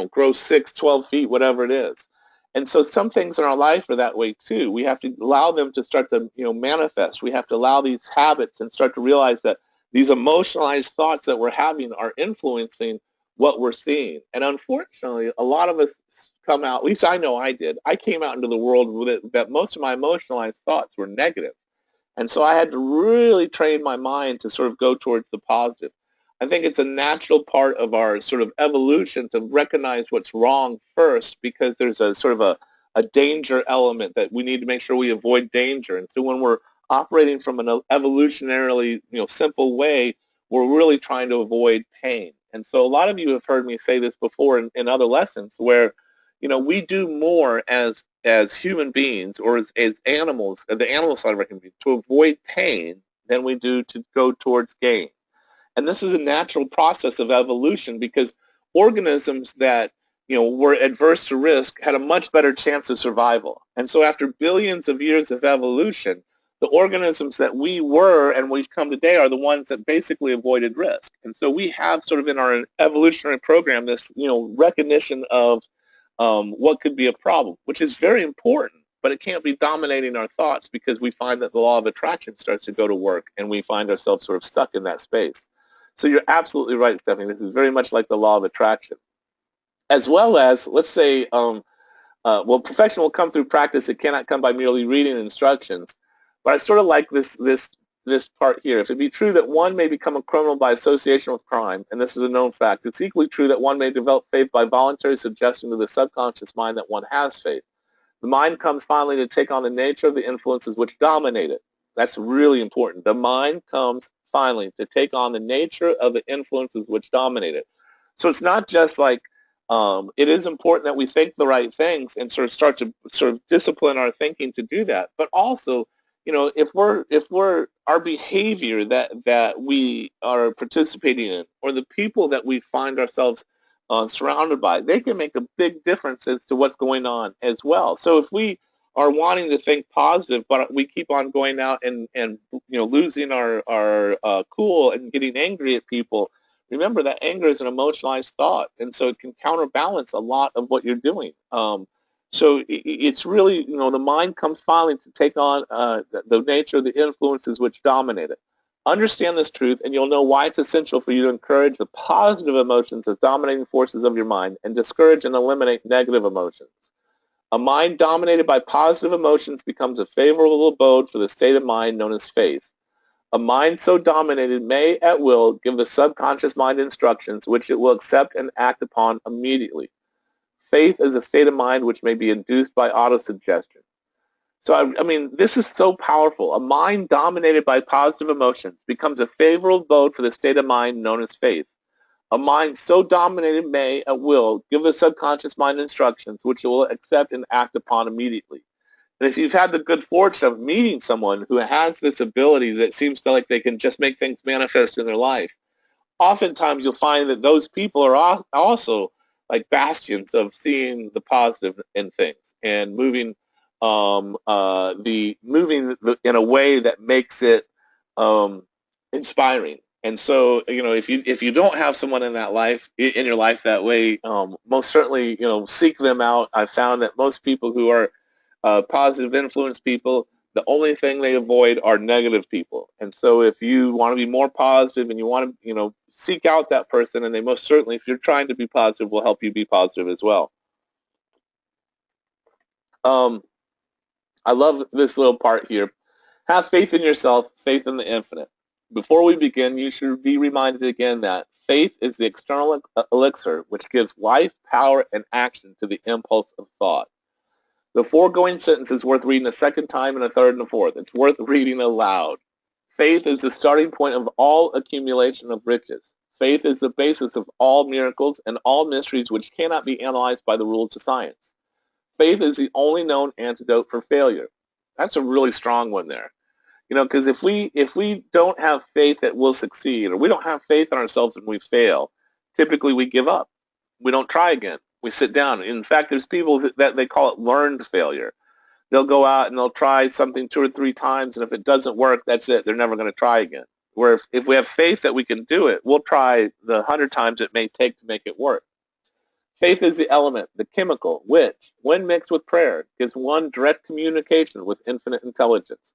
grow 6, 12 feet, whatever it is. And so some things in our life are that way too. We have to allow them to start to manifest. We have to allow these habits and start to realize that these emotionalized thoughts that we're having are influencing what we're seeing. And unfortunately, a lot of us come out, at least I know I did, I came out into the world with it that most of my emotionalized thoughts were negative. And so I had to really train my mind to sort of go towards the positive. I think it's a natural part of our sort of evolution to recognize what's wrong first, because there's a sort of a danger element that we need to make sure we avoid danger. And so when we're operating from an evolutionarily, simple way, we're really trying to avoid pain. And so a lot of you have heard me say this before in other lessons, where, we do more as human beings, or as animals, the animal side of our community, to avoid pain than we do to go towards gain. And this is a natural process of evolution, because organisms that were adverse to risk had a much better chance of survival. And so after billions of years of evolution, the organisms that we were and we've come today are the ones that basically avoided risk. And so we have sort of in our evolutionary program this recognition of what could be a problem, which is very important, but it can't be dominating our thoughts, because we find that the law of attraction starts to go to work and we find ourselves sort of stuck in that space. So you're absolutely right, Stephanie. This is very much like the law of attraction. As well as, let's say, perfection will come through practice. It cannot come by merely reading instructions. But I sort of like this part here. If it be true that one may become a criminal by association with crime, and this is a known fact, it's equally true that one may develop faith by voluntary suggestion to the subconscious mind that one has faith. The mind comes finally to take on the nature of the influences which dominate it. That's really important. The mind comes finally to take on the nature of the influences which dominate it. So it's not just like, it is important that we think the right things and sort of start to sort of discipline our thinking to do that. But also, if we're our behavior that we are participating in, or the people that we find ourselves surrounded by, they can make a big difference as to what's going on as well. So if we are wanting to think positive, but we keep on going out and losing our cool and getting angry at people, remember that anger is an emotionalized thought, and so it can counterbalance a lot of what you're doing. So it's really, the mind comes finally to take on the nature of the influences which dominate it. Understand this truth, and you'll know why it's essential for you to encourage the positive emotions as dominating forces of your mind and discourage and eliminate negative emotions. A mind dominated by positive emotions becomes a favorable abode for the state of mind known as faith. A mind so dominated may, at will, give the subconscious mind instructions which it will accept and act upon immediately. Faith is a state of mind which may be induced by autosuggestion. So, I mean, this is so powerful. A mind dominated by positive emotions becomes a favorable abode for the state of mind known as faith. A mind so dominated may, at will, give the subconscious mind instructions which it will accept and act upon immediately. And if you've had the good fortune of meeting someone who has this ability that seems to like they can just make things manifest in their life, oftentimes you'll find that those people are also like bastions of seeing the positive in things and moving in a way that makes it inspiring. And so, if you don't have someone in your life that way, most certainly, seek them out. I've found that most people who are positive influence people, the only thing they avoid are negative people. And so if you want to be more positive and you want to, seek out that person, and they most certainly, if you're trying to be positive, will help you be positive as well. I love this little part here. Have faith in yourself, faith in the infinite. Before we begin, you should be reminded again that faith is the external elixir which gives life, power, and action to the impulse of thought. The foregoing sentence is worth reading a second time and a third and a fourth. It's worth reading aloud. Faith is the starting point of all accumulation of riches. Faith is the basis of all miracles and all mysteries which cannot be analyzed by the rules of science. Faith is the only known antidote for failure. That's a really strong one there. Because if we don't have faith that we'll succeed, or we don't have faith in ourselves when we fail, typically we give up. We don't try again. We sit down. In fact, there's people that they call it learned failure. They'll go out and they'll try something 2 or 3 times, and if it doesn't work, that's it. They're never going to try again. Where if we have faith that we can do it, we'll try the 100 times it may take to make it work. Faith is the element, the chemical, which, when mixed with prayer, gives one direct communication with infinite intelligence.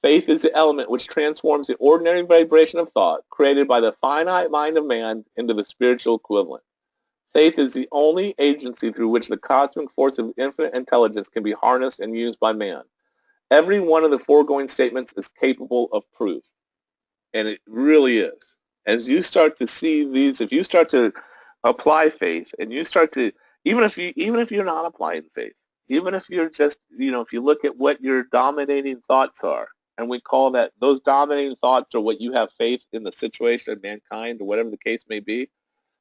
Faith is the element which transforms the ordinary vibration of thought created by the finite mind of man into the spiritual equivalent. Faith is the only agency through which the cosmic force of infinite intelligence can be harnessed and used by man. Every one of the foregoing statements is capable of proof. And it really is. as you start to see these, if you start to apply faith, and you start to, even if you're not applying faith, even if you're just, if you look at what your dominating thoughts are, and we call that, those dominating thoughts are what you have faith in the situation of mankind or whatever the case may be,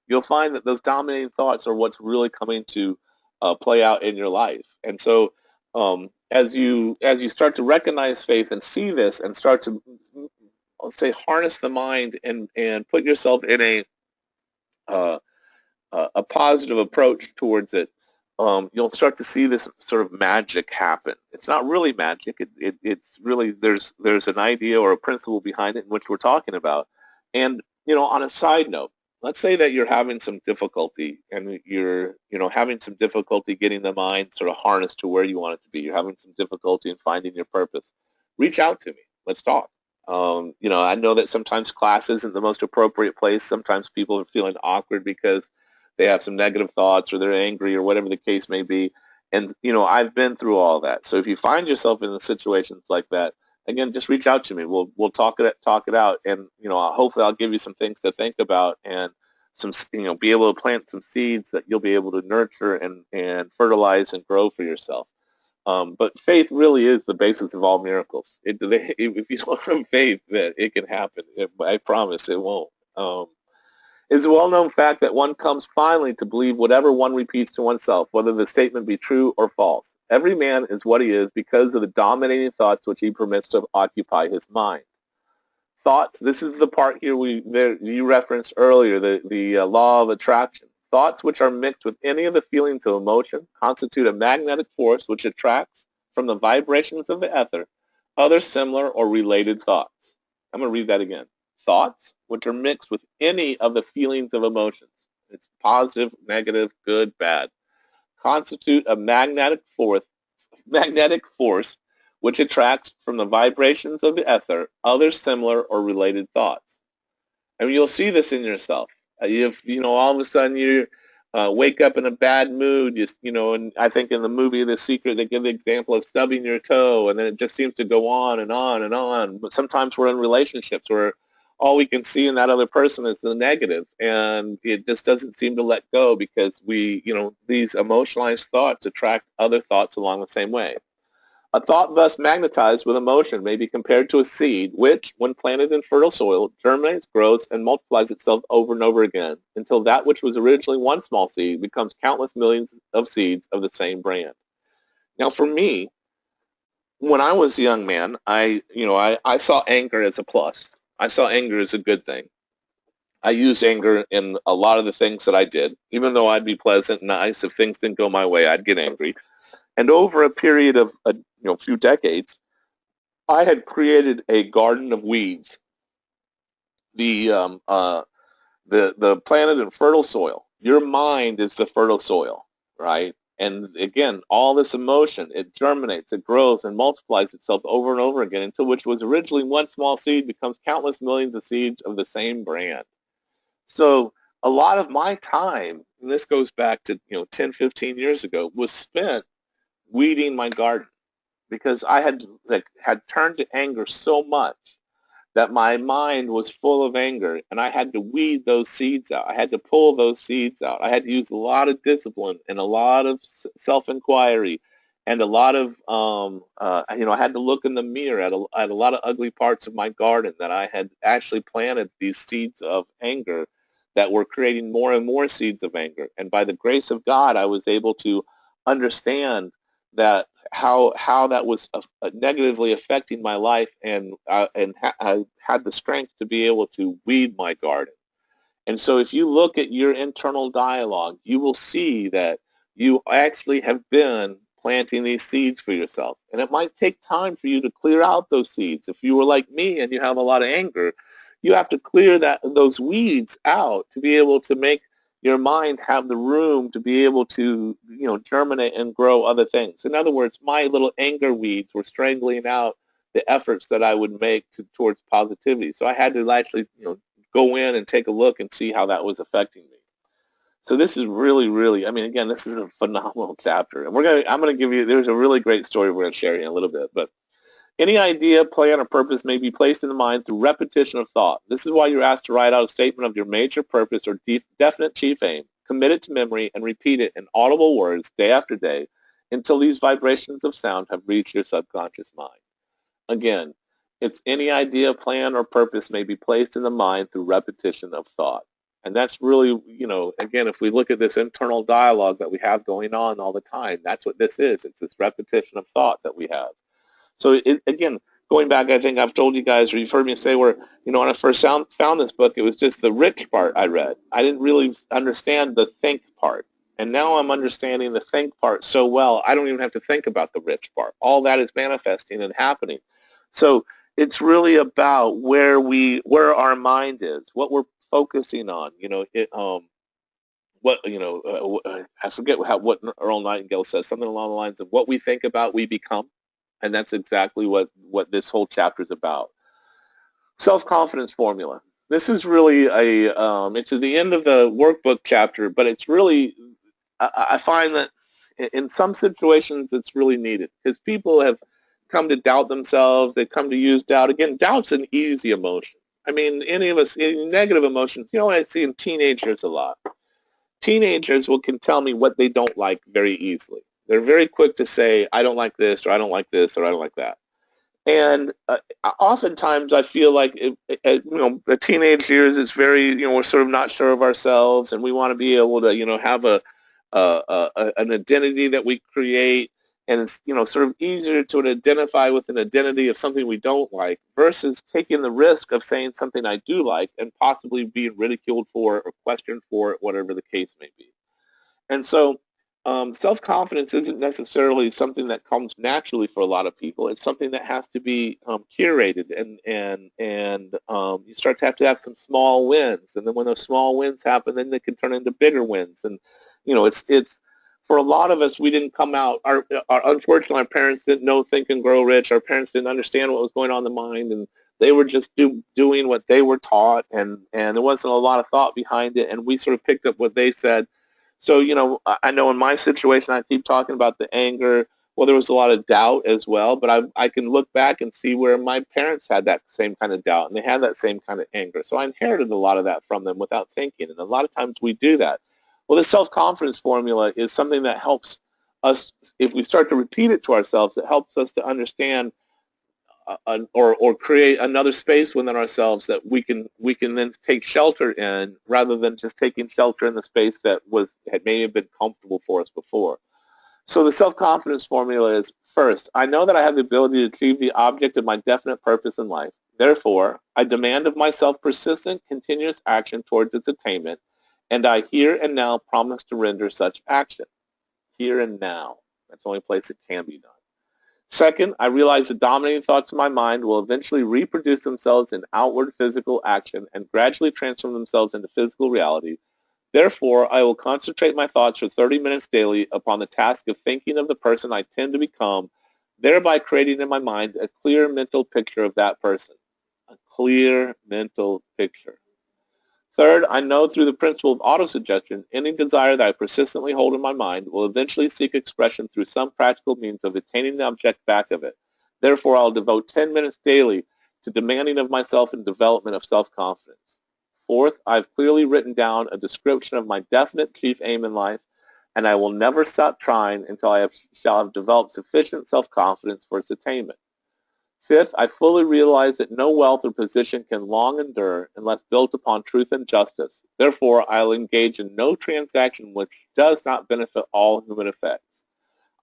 you'll find that those dominating thoughts are what's really coming to play out in your life. And so as you start to recognize faith and see this and start to, let's say, harness the mind and put yourself in uh, a positive approach towards it, you'll start to see this sort of magic happen. It's not really magic. It's really, there's an idea or a principle behind it in which we're talking about. And, on a side note, let's say that you're having some difficulty and you're, having some difficulty getting the mind sort of harnessed to where you want it to be. You're having some difficulty in finding your purpose. Reach out to me. Let's talk. I know that sometimes class isn't the most appropriate place. Sometimes people are feeling awkward because they have some negative thoughts or they're angry or whatever the case may be. And, I've been through all that. So if you find yourself in situations like that, again, just reach out to me. We'll talk it out. And, hopefully I'll give you some things to think about and some, be able to plant some seeds that you'll be able to nurture and fertilize and grow for yourself. But faith really is the basis of all miracles. If you don't have faith that it can happen, I promise it won't. It's a well-known fact that one comes finally to believe whatever one repeats to oneself, whether the statement be true or false. Every man is what he is because of the dominating thoughts which he permits to occupy his mind. Thoughts, this is the part here you referenced earlier, the law of attraction. Thoughts which are mixed with any of the feelings of emotion constitute a magnetic force which attracts from the vibrations of the ether other similar or related thoughts. I'm going to read that again. Thoughts which are mixed with any of the feelings of emotions, it's positive, negative, good, bad, constitute a magnetic force which attracts from the vibrations of the ether other similar or related thoughts. And you'll see this in yourself. If, all of a sudden you wake up in a bad mood, and I think in the movie The Secret, they give the example of stubbing your toe, and then it just seems to go on and on and on. But sometimes we're in relationships where all we can see in that other person is the negative, and it just doesn't seem to let go because these emotionalized thoughts attract other thoughts along the same way. A thought thus magnetized with emotion may be compared to a seed which, when planted in fertile soil, germinates, grows, and multiplies itself over and over again until that which was originally one small seed becomes countless millions of seeds of the same brand. Now, for me, when I was a young man, I saw anger as a plus. I saw anger as a good thing. I used anger in a lot of the things that I did. Even though I'd be pleasant and nice, if things didn't go my way, I'd get angry. And over a period of a few decades, I had created a garden of weeds. The planet in fertile soil. Your mind is the fertile soil, right? And again, all this emotion, it germinates, it grows, and multiplies itself over and over again until which was originally one small seed becomes countless millions of seeds of the same brand. So a lot of my time, and this goes back to 10, 15 years ago, was spent weeding my garden because I had turned to anger so much that my mind was full of anger, and I had to weed those seeds out. I had to pull those seeds out. I had to use a lot of discipline and a lot of self-inquiry and a lot of, I had to look in the mirror at a lot of ugly parts of my garden that I had actually planted these seeds of anger that were creating more and more seeds of anger. And by the grace of God, I was able to understand that how that was negatively affecting my life, and I had the strength to be able to weed my garden. And so if you look at your internal dialogue, you will see that you actually have been planting these seeds for yourself. And it might take time for you to clear out those seeds. If you were like me and you have a lot of anger, you have to clear those weeds out to be able to make your mind have the room to be able to, germinate and grow other things. In other words, my little anger weeds were strangling out the efforts that I would make towards positivity. So I had to actually, go in and take a look and see how that was affecting me. So this is really, really, again, this is a phenomenal chapter. And I'm going to give you, there's a really great story we're going to share in a little bit. But Any idea, plan, or purpose may be placed in the mind through repetition of thought. This is why you're asked to write out a statement of your major purpose or definite chief aim, commit it to memory, and repeat it in audible words day after day until these vibrations of sound have reached your subconscious mind. Again, it's any idea, plan, or purpose may be placed in the mind through repetition of thought. And that's really, again, if we look at this internal dialogue that we have going on all the time, that's what this is. It's this repetition of thought that we have. So again, going back, I think I've told you guys, or you've heard me say where, when I first found this book, it was just the rich part I read. I didn't really understand the think part. And now I'm understanding the think part so well, I don't even have to think about the rich part. All that is manifesting and happening. So it's really about where our mind is, what we're focusing on. I forget what Earl Nightingale says, something along the lines of what we think about, we become. And that's exactly what this whole chapter is about. Self-confidence formula. This is really it's at the end of the workbook chapter, but it's really, I find that in some situations it's really needed because people have come to doubt themselves. They've come to use doubt. Again, doubt's an easy emotion. I mean, any of us, negative emotions, what I see in teenagers a lot. Teenagers can tell me what they don't like very easily. They're very quick to say, I don't like this, or I don't like this, or I don't like that. And oftentimes I feel like, the teenage years, it's very, we're sort of not sure of ourselves, and we want to be able to, have an identity that we create, and it's, sort of easier to identify with an identity of something we don't like versus taking the risk of saying something I do like and possibly being ridiculed for or questioned for it, whatever the case may be. And so self-confidence isn't necessarily something that comes naturally for a lot of people. It's something that has to be curated, and you start to have some small wins, and then when those small wins happen, then they can turn into bigger wins. And it's for a lot of us, we didn't come out. Unfortunately, our parents didn't know Think and Grow Rich. Our parents didn't understand what was going on in the mind, and they were just doing what they were taught, and there wasn't a lot of thought behind it, and we sort of picked up what they said. So, I know in my situation, I keep talking about the anger. Well, there was a lot of doubt as well, but I can look back and see where my parents had that same kind of doubt, and they had that same kind of anger. So I inherited a lot of that from them without thinking, and a lot of times we do that. Well, the self-confidence formula is something that helps us, if we start to repeat it to ourselves, it helps us to understand or create another space within ourselves that we can then take shelter in, rather than just taking shelter in the space that may have been comfortable for us before. So the self-confidence formula is, first, I know that I have the ability to achieve the object of my definite purpose in life. Therefore, I demand of myself persistent, continuous action towards its attainment, and I here and now promise to render such action. Here and now. That's the only place it can be done. Second, I realize the dominating thoughts of my mind will eventually reproduce themselves in outward physical action and gradually transform themselves into physical reality. Therefore, I will concentrate my thoughts for 30 minutes daily upon the task of thinking of the person I tend to become, thereby creating in my mind a clear mental picture of that person. A clear mental picture. Third, I know through the principle of autosuggestion, any desire that I persistently hold in my mind will eventually seek expression through some practical means of attaining the object back of it. Therefore, I'll devote 10 minutes daily to demanding of myself and development of self-confidence. Fourth, I've clearly written down a description of my definite chief aim in life, and I will never stop trying until I shall have developed sufficient self-confidence for its attainment. Fifth, I fully realize that no wealth or position can long endure unless built upon truth and justice. Therefore, I will engage in no transaction which does not benefit all human effects.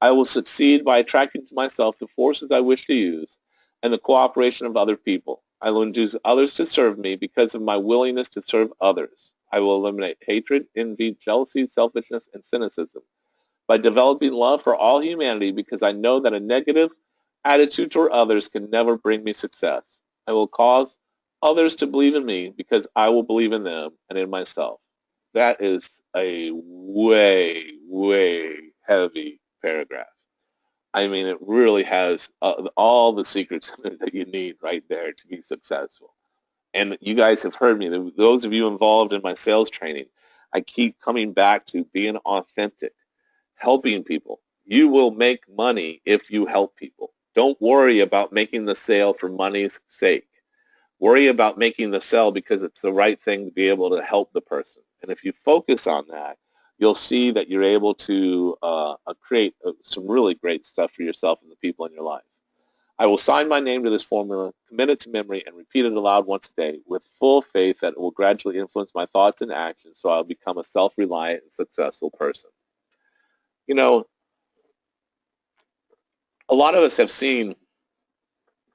I will succeed by attracting to myself the forces I wish to use and the cooperation of other people. I will induce others to serve me because of my willingness to serve others. I will eliminate hatred, envy, jealousy, selfishness, and cynicism by developing love for all humanity, because I know that a negative attitude toward others can never bring me success. I will cause others to believe in me because I will believe in them and in myself. That is a way, way heavy paragraph. I mean, it really has all the secrets that you need right there to be successful. And you guys have heard me, those of you involved in my sales training, I keep coming back to being authentic, helping people. You will make money if you help people. Don't worry about making the sale for money's sake. Worry about making the sale because it's the right thing to be able to help the person. And if you focus on that, you'll see that you're able to create some really great stuff for yourself and the people in your life. I will sign my name to this formula, commit it to memory, and repeat it aloud once a day with full faith that it will gradually influence my thoughts and actions so I'll become a self-reliant and successful person. You know, a lot of us have seen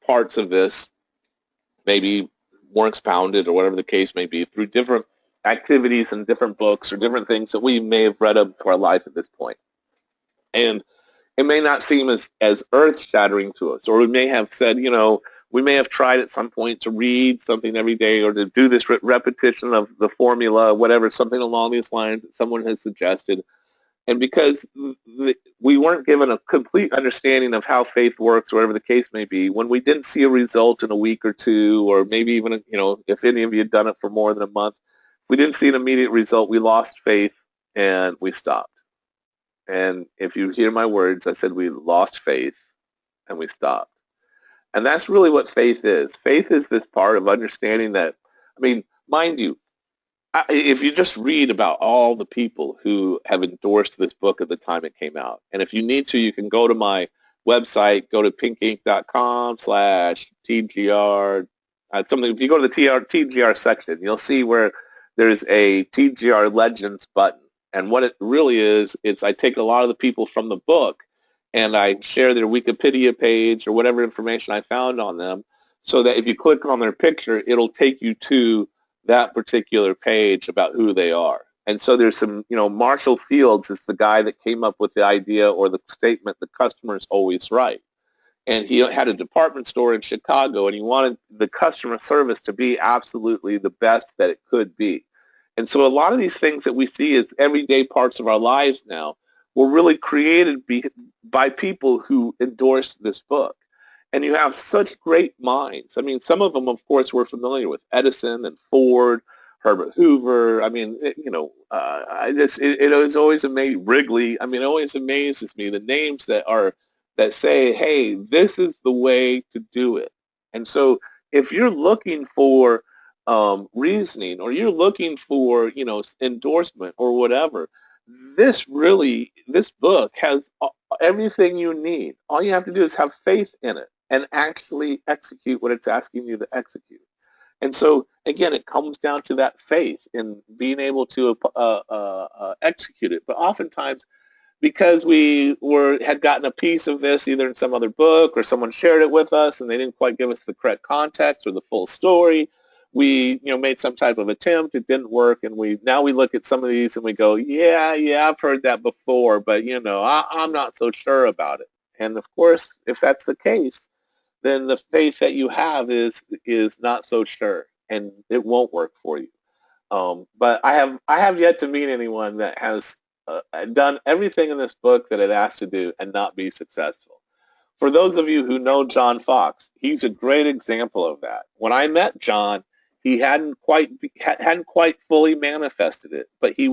parts of this, maybe more expounded or whatever the case may be, through different activities and different books or different things that we may have read up to our life at this point. And it may not seem as earth-shattering to us, or we may have said, we may have tried at some point to read something every day or to do this repetition of the formula, whatever, something along these lines that someone has suggested. And because we weren't given a complete understanding of how faith works, or whatever the case may be, when we didn't see a result in a week or two, or maybe even, if any of you had done it for more than a month, if we didn't see an immediate result, we lost faith and we stopped. And if you hear my words, I said we lost faith and we stopped. And that's really what faith is. Faith is this part of understanding that, mind you, if you just read about all the people who have endorsed this book at the time it came out, and if you need to, you can go to my website, go to pinkink.com/TGR. If you go to the TGR section, you'll see where there's a TGR Legends button. And what it really is, I take a lot of the people from the book and I share their Wikipedia page or whatever information I found on them, so that if you click on their picture, it'll take you to that particular page about who they are. And so there's some, Marshall Fields is the guy that came up with the idea or the statement, the customer's always right. And he had a department store in Chicago, and he wanted the customer service to be absolutely the best that it could be. And so a lot of these things that we see as everyday parts of our lives now were really created by people who endorsed this book. And you have such great minds. Some of them, of course, we're familiar with: Edison and Ford, Herbert Hoover. It was always amazing. Wrigley. It always amazes me the names that say, hey, this is the way to do it. And so if you're looking for reasoning, or you're looking for, endorsement or whatever, this book has everything you need. All you have to do is have faith in it and actually execute what it's asking you to execute. And so, again, it comes down to that faith in being able to execute it. But oftentimes, because we had gotten a piece of this either in some other book or someone shared it with us and they didn't quite give us the correct context or the full story, we made some type of attempt, it didn't work, and now we look at some of these and we go, yeah, I've heard that before, but I'm not so sure about it. And of course, if that's the case, then the faith that you have is not so sure, and it won't work for you. But I have yet to meet anyone that has done everything in this book that it asks to do and not be successful. For those of you who know John Fox, he's a great example of that. When I met John, he hadn't quite fully manifested it, but he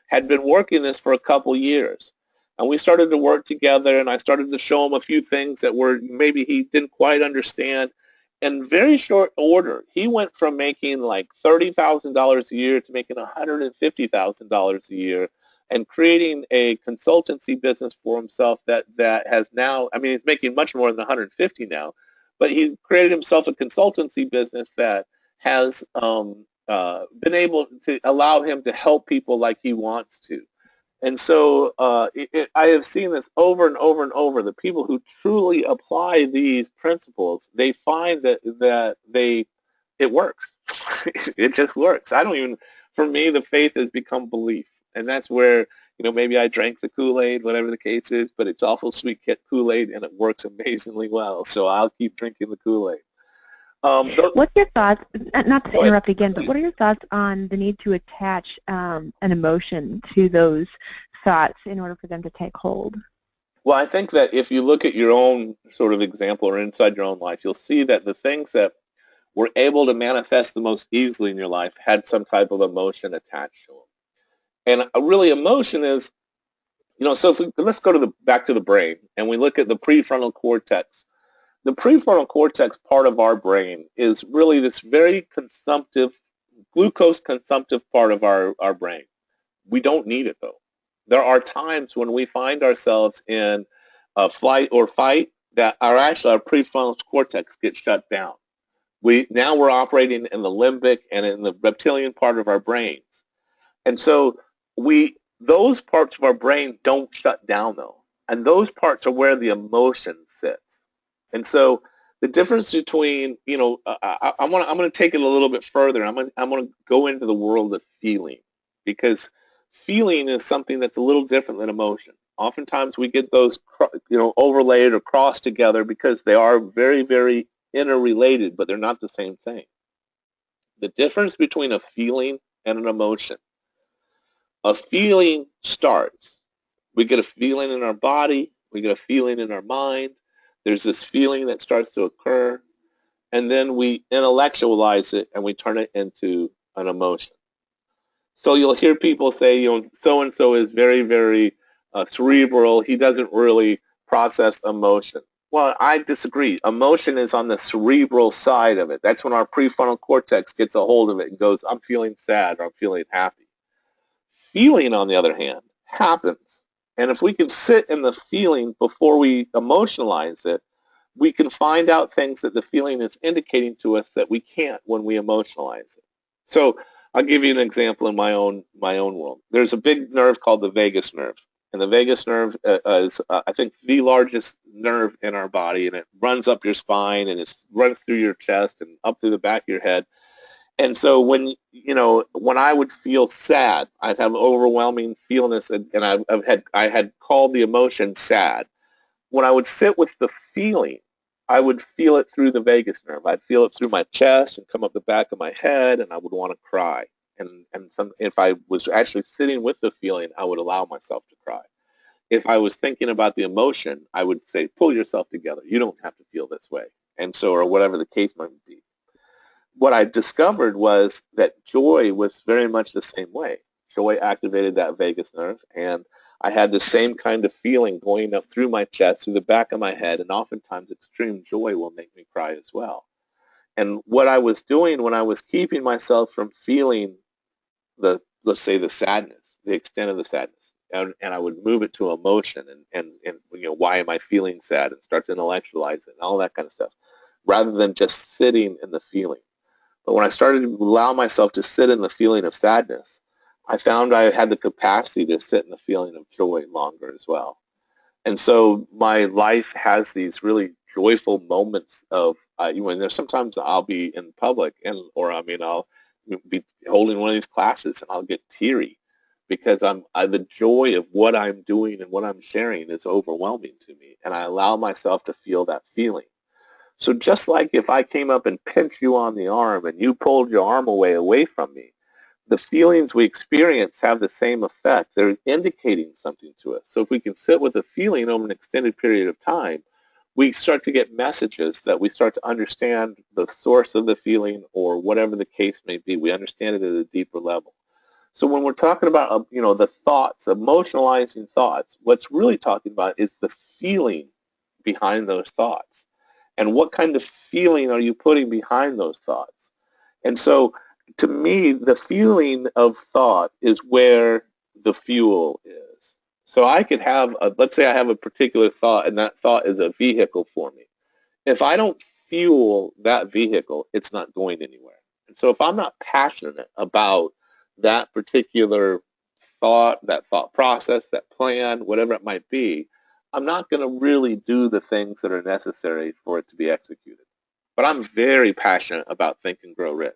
had been working this for a couple years. And we started to work together, and I started to show him a few things that were maybe he didn't quite understand. In very short order, he went from making like $30,000 a year to making $150,000 a year, and creating a consultancy business for himself that has now, he's making much more than 150 now, but he created himself a consultancy business that has been able to allow him to help people like he wants to. And so I have seen this over and over and over. The people who truly apply these principles, they find that it works. It just works. For me, the faith has become belief. And that's where, maybe I drank the Kool-Aid, whatever the case is, but it's awful sweet Kool-Aid, and it works amazingly well. So I'll keep drinking the Kool-Aid. What's your thoughts, not to interrupt again, but what are your thoughts on the need to attach an emotion to those thoughts in order for them to take hold? Well, I think that if you look at your own sort of example or inside your own life, you'll see that the things that were able to manifest the most easily in your life had some type of emotion attached to them. And really, emotion is, so let's go back to the brain, and we look at the prefrontal cortex the prefrontal cortex part of our brain is really this very consumptive, glucose consumptive part of our brain. We don't need it though. There are times when we find ourselves in a flight or fight that our prefrontal cortex gets shut down. Now we're operating in the limbic and in the reptilian part of our brains. And so those parts of our brain don't shut down though. And those parts are where the emotion sits. And so the difference between, I'm going to take it a little bit further. I'm going to go into the world of feeling, because feeling is something that's a little different than emotion. Oftentimes we get those, overlaid or crossed together because they are very, very interrelated, but they're not the same thing. The difference between a feeling and an emotion. A feeling starts. We get a feeling in our body. We get a feeling in our mind. There's this feeling that starts to occur, and then we intellectualize it and we turn it into an emotion. So you'll hear people say, so-and-so is very, very cerebral. He doesn't really process emotion. Well, I disagree. Emotion is on the cerebral side of it. That's when our prefrontal cortex gets a hold of it and goes, I'm feeling sad or I'm feeling happy. Feeling, on the other hand, happens. And if we can sit in the feeling before we emotionalize it, we can find out things that the feeling is indicating to us that we can't when we emotionalize it. So I'll give you an example in my own world. There's a big nerve called the vagus nerve. And the vagus nerve is, I think, the largest nerve in our body, and it runs up your spine, and it runs through your chest and up through the back of your head. And so when I would feel sad, I'd have overwhelming feelness, and I had called the emotion sad. When I would sit with the feeling, I would feel it through the vagus nerve. I'd feel it through my chest and come up the back of my head, and I would want to cry. And if I was actually sitting with the feeling, I would allow myself to cry. If I was thinking about the emotion, I would say, pull yourself together. You don't have to feel this way. And so, or whatever the case might be. What I discovered was that joy was very much the same way. Joy activated that vagus nerve, and I had the same kind of feeling going up through my chest, through the back of my head, and oftentimes extreme joy will make me cry as well. And what I was doing when I was keeping myself from feeling let's say the sadness, the extent of the sadness, and I would move it to emotion and why am I feeling sad, and start to intellectualize it and all that kind of stuff, rather than just sitting in the feeling. But when I started to allow myself to sit in the feeling of sadness, I found I had the capacity to sit in the feeling of joy longer as well. And so my life has these really joyful moments of, there's sometimes I'll be in public I'll be holding one of these classes and I'll get teary because the joy of what I'm doing and what I'm sharing is overwhelming to me, and I allow myself to feel that feeling. So just like if I came up and pinched you on the arm and you pulled your arm away from me, the feelings we experience have the same effect. They're indicating something to us. So if we can sit with a feeling over an extended period of time, we start to get messages that we start to understand the source of the feeling, or whatever the case may be. We understand it at a deeper level. So when we're talking about, the thoughts, emotionalizing thoughts, what's really talking about is the feeling behind those thoughts. And what kind of feeling are you putting behind those thoughts? And so, to me, the feeling of thought is where the fuel is. So I could have, let's say I have a particular thought, and that thought is a vehicle for me. If I don't fuel that vehicle, it's not going anywhere. And so if I'm not passionate about that particular thought, that thought process, that plan, whatever it might be, I'm not going to really do the things that are necessary for it to be executed. But I'm very passionate about Think and Grow Rich.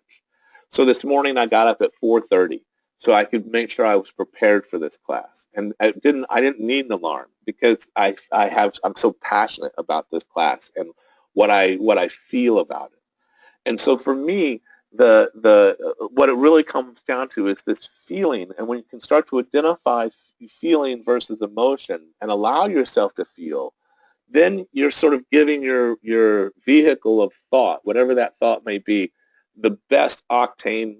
So this morning I got up at 4:30 so I could make sure I was prepared for this class. And I didn't need an alarm because I'm so passionate about this class and what I feel about it. And so for me, what it really comes down to is this feeling. And when you can start to identify feeling versus emotion and allow yourself to feel, then you're sort of giving your vehicle of thought, whatever that thought may be, the best octane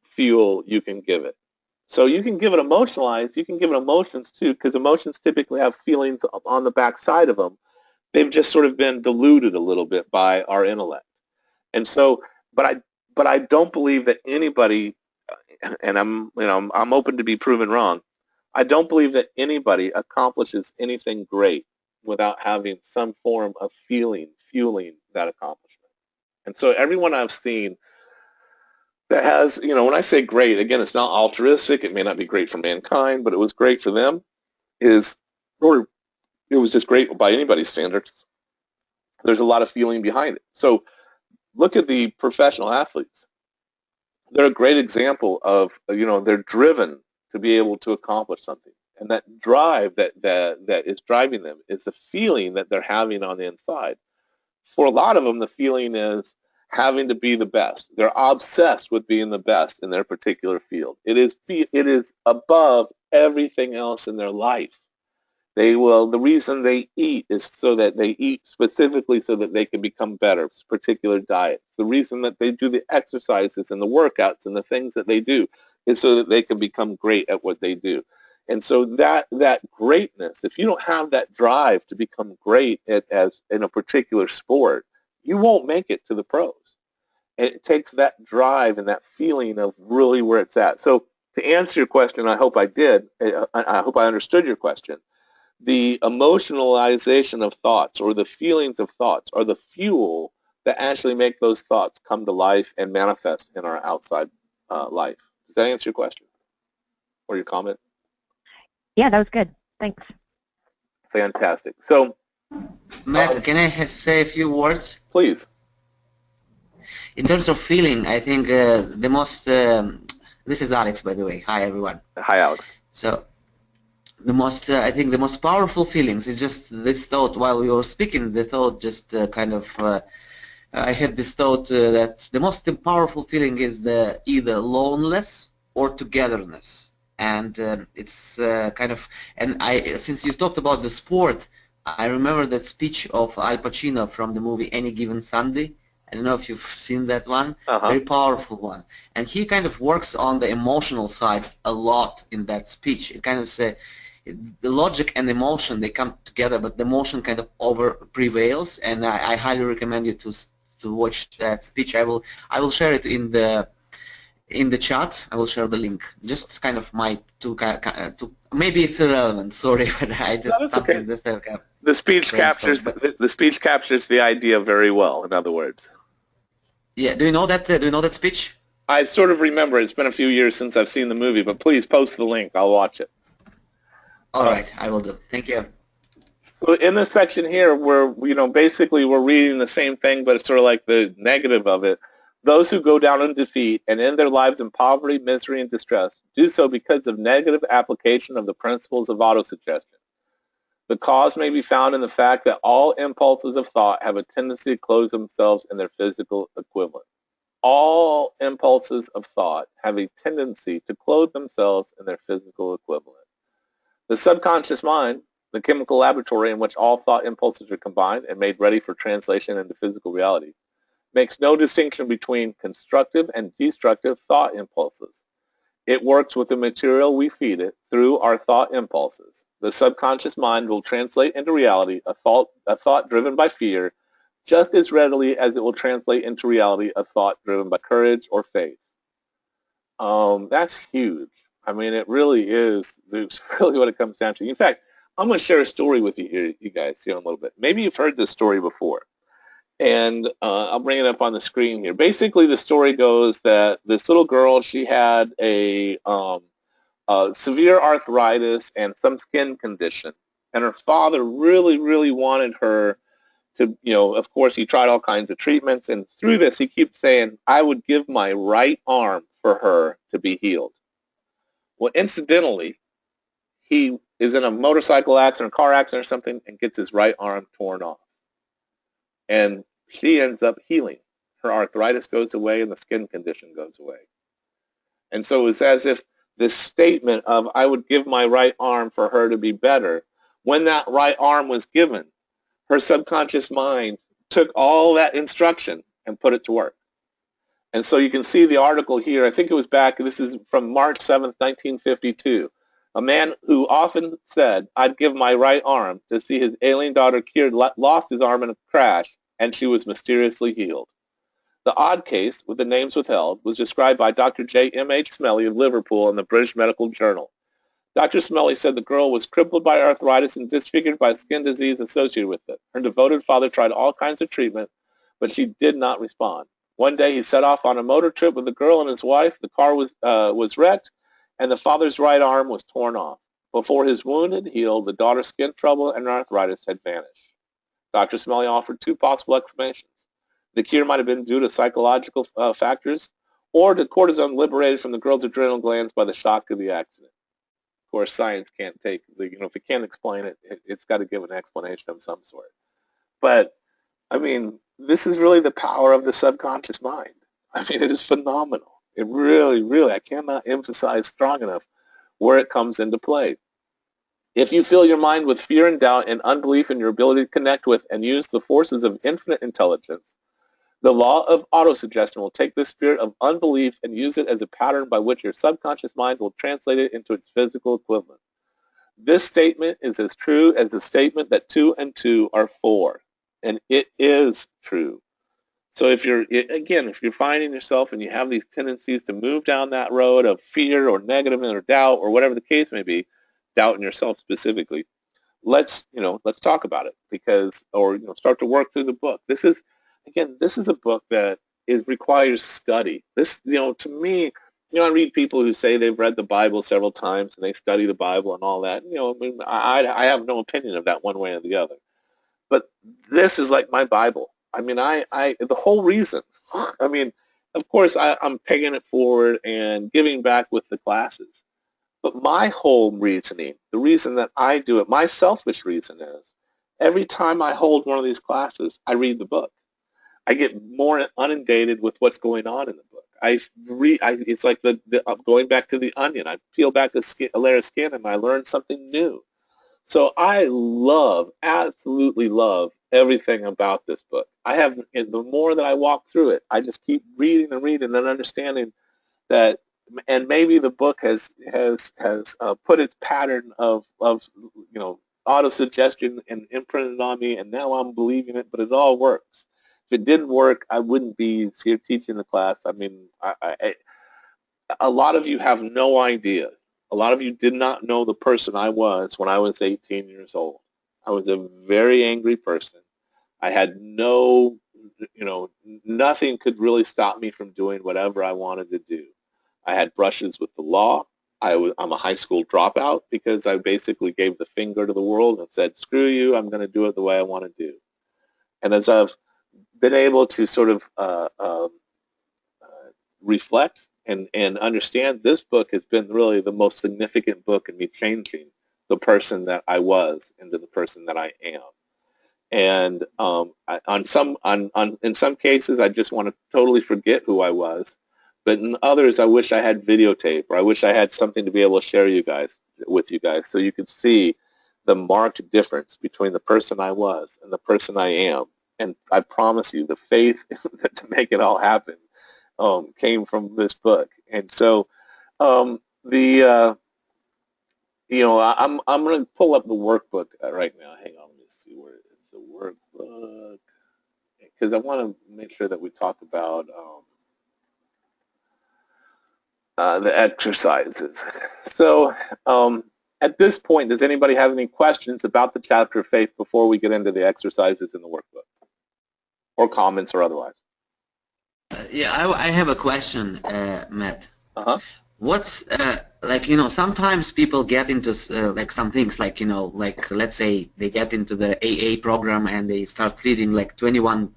fuel you can give it. So you can give it emotionalized, you can give it emotions too, because emotions typically have feelings on the back side of them. They've just sort of been diluted a little bit by our intellect. And so, but I don't believe that anybody, and I'm open to be proven wrong. I don't believe that anybody accomplishes anything great without having some form of fueling that accomplishment. And so everyone I've seen that has, when I say great, again, it's not altruistic. It may not be great for mankind, but it was great for them, or it was just great by anybody's standards. There's a lot of feeling behind it. So look at the professional athletes. They're a great example of, they're driven to be able to accomplish something. And that drive that is driving them is the feeling that they're having on the inside. For a lot of them, the feeling is having to be the best. They're obsessed with being the best in their particular field. It is above everything else in their life. The reason they eat is so that they eat specifically so that they can become better, particular diets. The reason that they do the exercises and the workouts and the things that they do is so that they can become great at what they do. And so that greatness, if you don't have that drive to become great as in a particular sport, you won't make it to the pros. And it takes that drive and that feeling of really where it's at. So to answer your question, I hope I did. I hope I understood your question. The emotionalization of thoughts or the feelings of thoughts are the fuel that actually make those thoughts come to life and manifest in our outside life. Does that answer your question or your comment? Yeah, that was good. Thanks. Fantastic. So, Matt, can I say a few words? Please. In terms of feeling, I think the most, this is Alex, by the way. Hi, everyone. Hi, Alex. So, I think the most powerful feelings is just this thought. While we were speaking, the thought just I had this thought that the most powerful feeling is the either loneliness or togetherness. And it's and since you talked about the sport, I remember that speech of Al Pacino from the movie Any Given Sunday. I don't know if you've seen that one. Very powerful one. And he kind of works on the emotional side a lot in that speech. It kind of says the logic and emotion, they come together, but the emotion kind of over prevails. And I highly recommend you to watch that speech. I will share it in the chat. I will share the link. Just kind of my two maybe it's irrelevant. Sorry, but I just no, something okay. Just the speech captures the speech captures the idea very well. In other words. Yeah. Do you know that speech? I sort of remember. It's been a few years since I've seen the movie, but please post the link. I'll watch it. All right, I will do. Thank you. So in this section here, basically we're reading the same thing, but it's sort of like the negative of it. Those who go down in defeat and end their lives in poverty, misery, and distress do so because of negative application of the principles of autosuggestion. The cause may be found in the fact that all impulses of thought have a tendency to close themselves in their physical equivalent. All impulses of thought have a tendency to clothe themselves in their physical equivalent. The subconscious mind, the chemical laboratory in which all thought impulses are combined and made ready for translation into physical reality, makes no distinction between constructive and destructive thought impulses. It works with the material we feed it through our thought impulses. The subconscious mind will translate into reality a thought driven by fear just as readily as it will translate into reality a thought driven by courage or faith. That's huge. I mean, it really is. It's really what it comes down to. In fact, I'm going to share a story with you here, you guys, here in a little bit. Maybe you've heard this story before. And I'll bring it up on the screen here. Basically, the story goes that this little girl, she had a severe arthritis and some skin condition. And her father really, really wanted her to, of course, he tried all kinds of treatments. And through this, he keeps saying, I would give my right arm for her to be healed. Well, incidentally, he is in a motorcycle accident, car accident or something, and gets his right arm torn off. And she ends up healing. Her arthritis goes away and the skin condition goes away. And so it's as if this statement of, I would give my right arm for her to be better, when that right arm was given, her subconscious mind took all that instruction and put it to work. And so you can see the article here. I think it was back, this is from March 7th, 1952. A man who often said, I'd give my right arm to see his ailing daughter cured, lost his arm in a crash, and she was mysteriously healed. The odd case, with the names withheld, was described by Dr. J. M. H. Smellie of Liverpool in the British Medical Journal. Dr. Smellie said the girl was crippled by arthritis and disfigured by skin disease associated with it. Her devoted father tried all kinds of treatment, but she did not respond. One day he set off on a motor trip with the girl and his wife. The car was wrecked, and the father's right arm was torn off. Before his wound had healed, the daughter's skin trouble and arthritis had vanished. Dr. Smellie offered two possible explanations. The cure might have been due to psychological factors or to cortisone liberated from the girl's adrenal glands by the shock of the accident. Of course, science can't take, if it can't explain it, it's got to give an explanation of some sort. But, I mean, this is really the power of the subconscious mind. I mean, it is phenomenal. It really, really, I cannot emphasize strong enough where it comes into play. If you fill your mind with fear and doubt and unbelief in your ability to connect with and use the forces of infinite intelligence, the law of autosuggestion will take this spirit of unbelief and use it as a pattern by which your subconscious mind will translate it into its physical equivalent. This statement is as true as the statement that 2 and 2 are 4, and it is true. So if you're finding yourself and you have these tendencies to move down that road of fear or negative or doubt or whatever the case may be, doubt in yourself specifically, let's talk about it start to work through the book. This is a book that requires study. This, to me, I read people who say they've read the Bible several times and they study the Bible and all that. I have no opinion of that one way or the other. But this is like my Bible. I mean, the whole reason, of course, I'm paying it forward and giving back with the classes. But my whole reasoning, the reason that I do it, my selfish reason is, every time I hold one of these classes, I read the book. I get more inundated with what's going on in the book. It's like going back to the onion. I peel back a layer of skin and I learn something new. So I absolutely love everything about this book. The more that I walk through it, I just keep reading and reading and understanding that, and maybe the book has put its pattern of auto-suggestion and imprinted on me, and now I'm believing it, but it all works. If it didn't work, I wouldn't be here teaching the class. I mean, a lot of you have no idea. A lot of you did not know the person I was when I was 18 years old. I was a very angry person. I had nothing could really stop me from doing whatever I wanted to do. I had brushes with the law. I'm a high school dropout because I basically gave the finger to the world and said, screw you, I'm going to do it the way I want to do. And as I've been able to sort of reflect and understand, this book has been really the most significant book in me changing the person that I was into the person that I am. And in some cases, I just want to totally forget who I was. But in others, I wish I had videotape, or I wish I had something to be able to share with you guys so you could see the marked difference between the person I was and the person I am. And I promise you, the faith to make it all happen came from this book. And so I'm going to pull up the workbook right now. Hang on, let me see where it is. The workbook, because I want to make sure that we talk about the exercises. So at this point, does anybody have any questions about the chapter of faith before we get into the exercises in the workbook, or comments or otherwise? Yeah, I have a question, Matt. Uh-huh. What's sometimes people get into like some things, like let's say they get into the AA program and they start reading like 21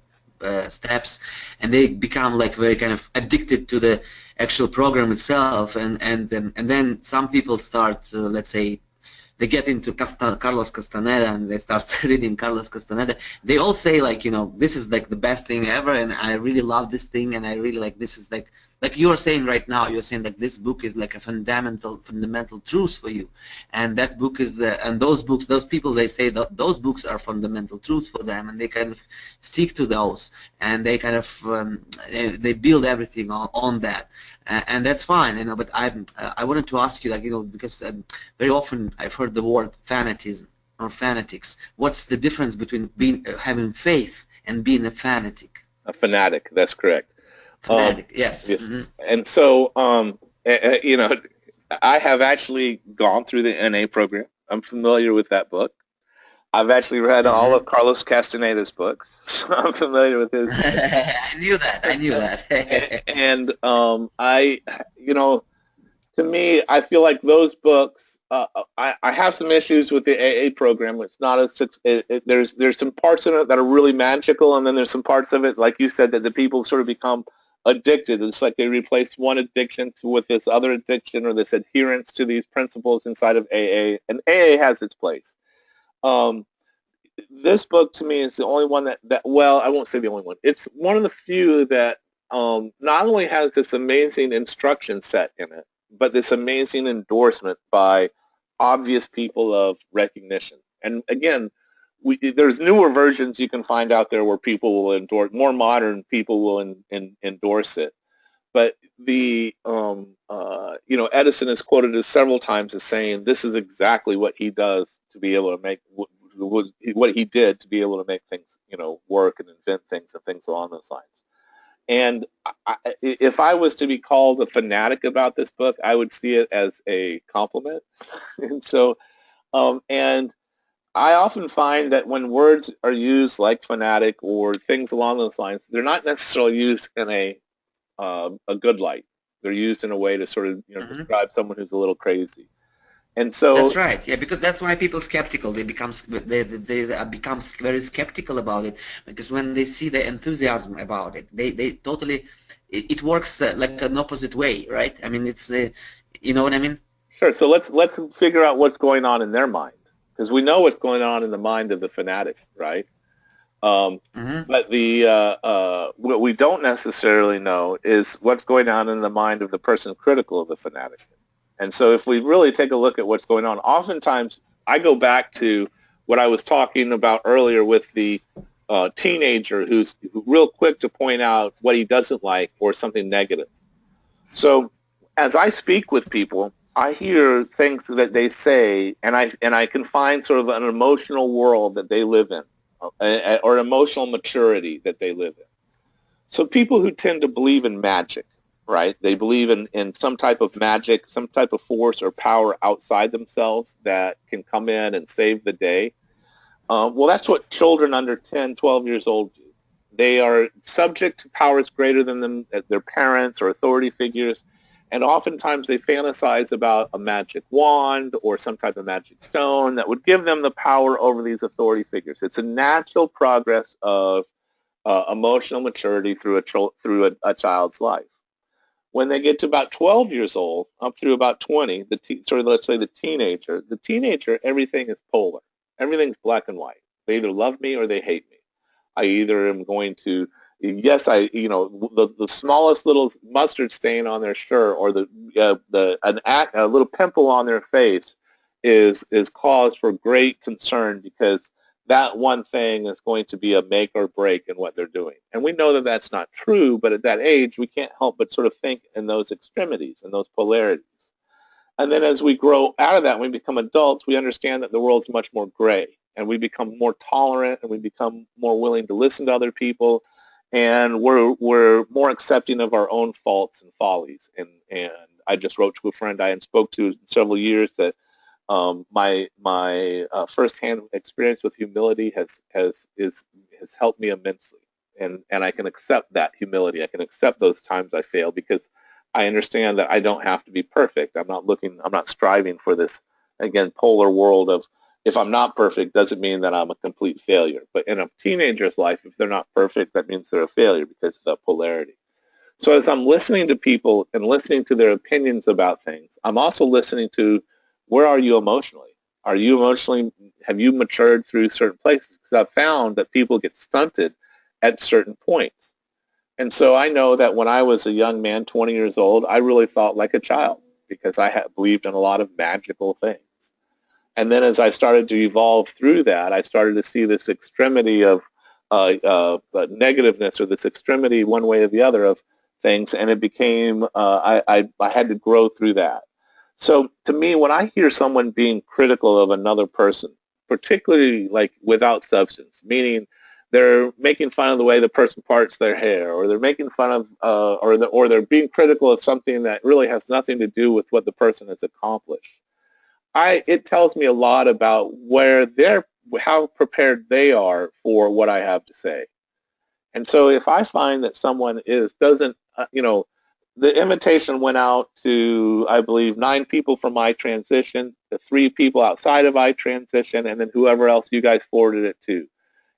steps, and they become like very kind of addicted to the actual program itself, and then some people start let's say they get into Carlos Castaneda and they start reading Carlos Castaneda. They all say like, this is like the best thing ever, and I really love this thing, and I really like, this is like like you are saying right now, you're saying like this book is like a fundamental truth for you, and that book is and those books, those people, they say that those books are fundamental truths for them, and they kind of stick to those, and they kind of they build everything on that, and that's fine, you know. But I wanted to ask you, like, you know, because very often I've heard the word fanatism or fanatics. What's the difference between being having faith and being a fanatic? A fanatic, that's correct. Fanatic, yes. Yes. Mm-hmm. And so, you know, I have actually gone through the NA program. I'm familiar with that book. I've actually read all of Carlos Castaneda's books, so I'm familiar with his. I knew that. and I, you know, to me, I feel like those books. I have some issues with the AA program. It's not as there's some parts in it that are really magical, and then there's some parts of it, like you said, that the people sort of become addicted. It's like they replace one addiction with this other addiction, or this adherence to these principles inside of AA. And AA has its place. This book to me is the only one that well, I won't say the only one. It's one of the few that not only has this amazing instruction set in it, but this amazing endorsement by obvious people of recognition. And again, there's newer versions you can find out there where people will endorse, more modern people will endorse it. But the you know, Edison is quoted as several times as saying this is exactly what he does to be able to make what he did to be able to make things, you know, work and invent things and things along those lines. And if I was to be called a fanatic about this book, I would see it as a compliment. And so, and I often find that when words are used like fanatic or things along those lines, they're not necessarily used in a good light. They're used in a way to sort of, you know, describe someone who's a little crazy. And so that's right, yeah, because that's why people are skeptical. They become very skeptical about it, because when they see the enthusiasm about it, they totally it works like an opposite way, right? I mean, it's you know what I mean? Sure. So let's figure out what's going on in their mind, because we know what's going on in the mind of the fanatic, right? But the what we don't necessarily know is what's going on in the mind of the person critical of the fanatic. And so if we really take a look at what's going on, oftentimes I go back to what I was talking about earlier with the teenager who's real quick to point out what he doesn't like or something negative. So as I speak with people, I hear things that they say, and I can find sort of an emotional world that they live in, or emotional maturity that they live in. So people who tend to believe in magic, right? They believe in some type of magic, some type of force or power outside themselves that can come in and save the day. Well, that's what children under 10, 12 years old do. They are subject to powers greater than them, their parents or authority figures, and oftentimes they fantasize about a magic wand or some type of magic stone that would give them the power over these authority figures. It's a natural progress of emotional maturity through a child's life. When they get to about 12 years old, up through about 20, let's say the teenager, everything is polar. Everything's black and white. They either love me or they hate me. I either am going to, yes, the smallest little mustard stain on their shirt or a little pimple on their face is cause for great concern, because that one thing is going to be a make or break in what they're doing. And we know that that's not true, but at that age, we can't help but sort of think in those extremities and those polarities. And then as we grow out of that, when we become adults, we understand that the world's much more gray, and we become more tolerant, and we become more willing to listen to other people, and we're more accepting of our own faults and follies. And I just wrote to a friend I hadn't spoke to in several years that my firsthand experience with humility has helped me immensely, and I can accept that humility. I can accept those times I fail, because I understand that I don't have to be perfect. I'm not striving for this, again, polar world of, if I'm not perfect, doesn't mean that I'm a complete failure. But in a teenager's life, if they're not perfect, that means they're a failure because of the polarity. So as I'm listening to people and listening to their opinions about things, I'm also listening to, where are you emotionally? Have you matured through certain places? Because I've found that people get stunted at certain points. And so I know that when I was a young man, 20 years old, I really felt like a child because I had believed in a lot of magical things. And then as I started to evolve through that, I started to see this extremity of negativeness, or this extremity one way or the other of things, and it became, I had to grow through that. So to me, when I hear someone being critical of another person, particularly like without substance, meaning they're making fun of the way the person parts their hair, or they're making fun of, or they're being critical of something that really has nothing to do with what the person has accomplished, it tells me a lot about how prepared they are for what I have to say. And so if I find that someone doesn't, the invitation went out to, I believe, 9 people from my transition, to 3 people outside of my transition, and then whoever else you guys forwarded it to.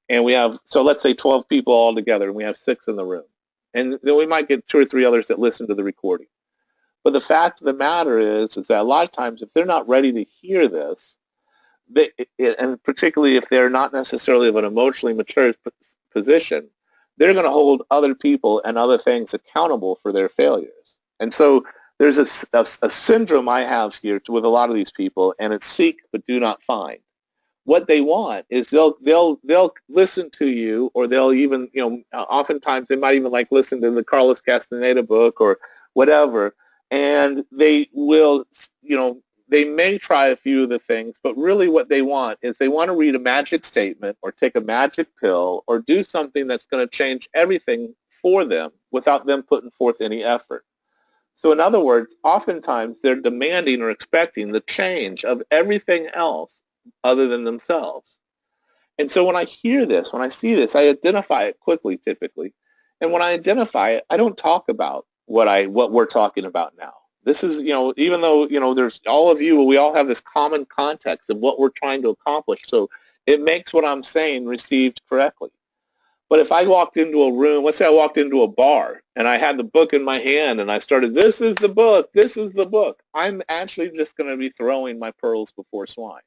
And we have, so let's say 12 people all together, and we have 6 in the room. And then we might get 2 or 3 others that listen to the recording. But the fact of the matter is that a lot of times if they're not ready to hear this, and particularly if they're not necessarily of an emotionally mature position, they're going to hold other people and other things accountable for their failures. And so there's a syndrome I have here with a lot of these people, and it's seek but do not find. What they want is they'll listen to you, or they'll even, oftentimes they might even like listen to the Carlos Castaneda book or whatever, and they will, they may try a few of the things, but really what they want is they want to read a magic statement or take a magic pill or do something that's going to change everything for them without them putting forth any effort. So in other words, oftentimes they're demanding or expecting the change of everything else other than themselves. And so when I hear this, when I see this, I identify it quickly typically. And when I identify it, I don't talk about what we're talking about now. This is, even though, there's all of you, we all have this common context of what we're trying to accomplish. So it makes what I'm saying received correctly. But if I walked into a room, let's say I walked into a bar and I had the book in my hand and I started, this is the book, I'm actually just going to be throwing my pearls before swine.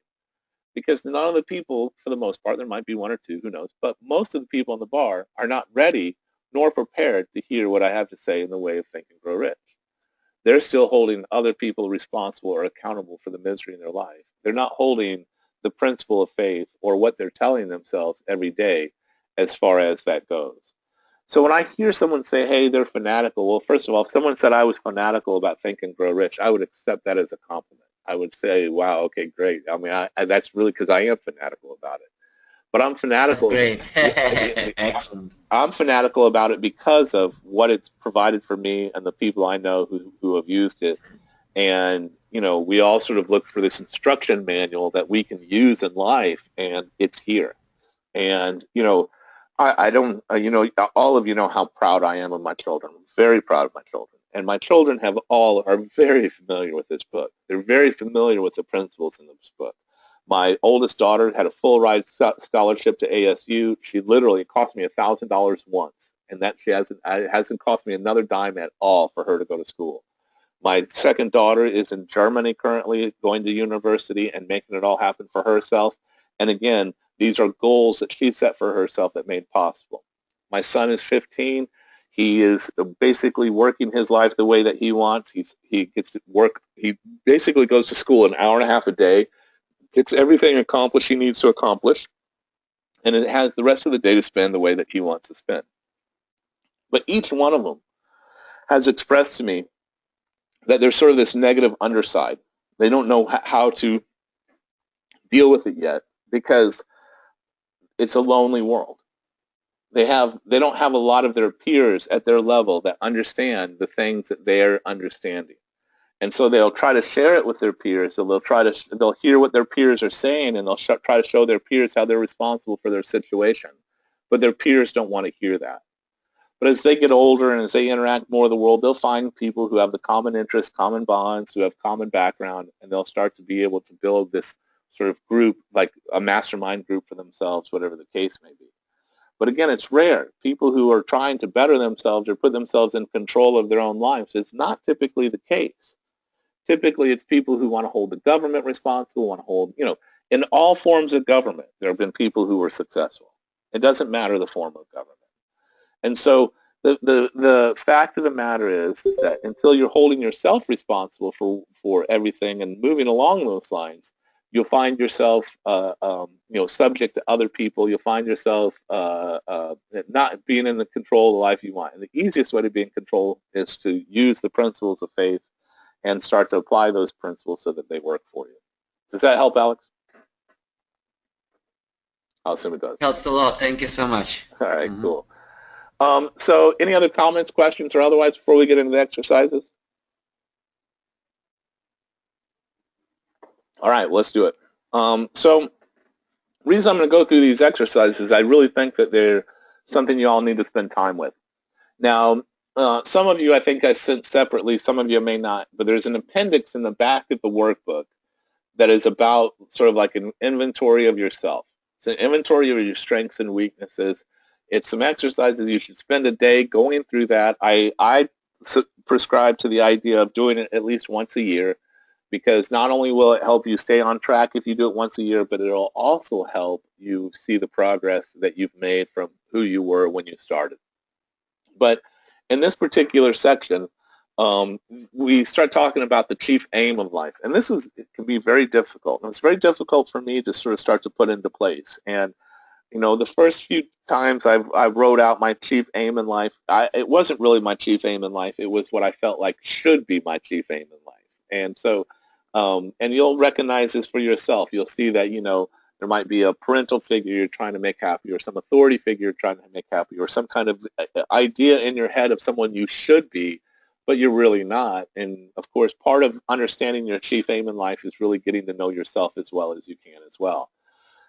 Because none of the people, for the most part, there might be 1 or 2, who knows, but most of the people in the bar are not ready nor prepared to hear what I have to say in the way of Think and Grow Rich. They're still holding other people responsible or accountable for the misery in their life. They're not holding the principle of faith or what they're telling themselves every day as far as that goes. So when I hear someone say, hey, they're fanatical, well, first of all, if someone said I was fanatical about Think and Grow Rich, I would accept that as a compliment. I would say, wow, okay, great. I mean, that's really because I am fanatical about it. But I'm fanatical. That's great. Excellent. I'm fanatical about it because of what it's provided for me and the people I know who have used it. And, we all sort of look for this instruction manual that we can use in life, and it's here. And, I don't, all of you know how proud I am of my children. I'm very proud of my children. And my children are very familiar with this book. They're very familiar with the principles in this book. My oldest daughter had a full ride scholarship to ASU. She literally cost me $1,000 once, and that it hasn't cost me another dime at all for her to go to school. My second daughter is in Germany currently, going to university and making it all happen for herself. And again, these are goals that she set for herself that made possible. My son is 15. He is basically working his life the way that he wants. He gets to work. He basically goes to school an hour and a half a day, gets everything accomplished he needs to accomplish, and it has the rest of the day to spend the way that he wants to spend. But each one of them has expressed to me that there's sort of this negative underside. They don't know how to deal with it yet because it's a lonely world. They don't have a lot of their peers at their level that understand the things that they're understanding. And so they'll try to share it with their peers. So they'll hear what their peers are saying, and they'll try to show their peers how they're responsible for their situation. But their peers don't want to hear that. But as they get older and as they interact more with the world, they'll find people who have the common interests, common bonds, who have common background, and they'll start to be able to build this sort of group, like a mastermind group for themselves, whatever the case may be. But again, it's rare. People who are trying to better themselves or put themselves in control of their own lives, it's not typically the case. Typically, it's people who want to hold the government responsible, want to hold, in all forms of government, there have been people who were successful. It doesn't matter the form of government. And so The fact of the matter is that until you're holding yourself responsible for everything and moving along those lines, you'll find yourself subject to other people. You'll find yourself not being in the control of the life you want. And the easiest way to be in control is to use the principles of faith and start to apply those principles so that they work for you. Does that help, Alex? I'll assume it does. Helps a lot. Thank you so much. All right, cool. So any other comments, questions, or otherwise before we get into the exercises? All right, let's do it. So the reason I'm going to go through these exercises is I really think that they're something you all need to spend time with. Now, some of you I think I sent separately, some of you may not, but there's an appendix in the back of the workbook that is about sort of like an inventory of yourself. It's an inventory of your strengths and weaknesses. It's some exercises you should spend a day going through that. I prescribe to the idea of doing it at least once a year, because not only will it help you stay on track if you do it once a year, but it'll also help you see the progress that you've made from who you were when you started. But in this particular section, we start talking about the chief aim of life. And it can be very difficult. And it's very difficult for me to sort of start to put into place. And, the first few times I wrote out my chief aim in life, it wasn't really my chief aim in life. It was what I felt like should be my chief aim in life. And so, and you'll recognize this for yourself. You'll see that, there might be a parental figure you're trying to make happy, or some authority figure you're trying to make happy, or some kind of idea in your head of someone you should be, but you're really not. And, of course, part of understanding your chief aim in life is really getting to know yourself as well as you can as well.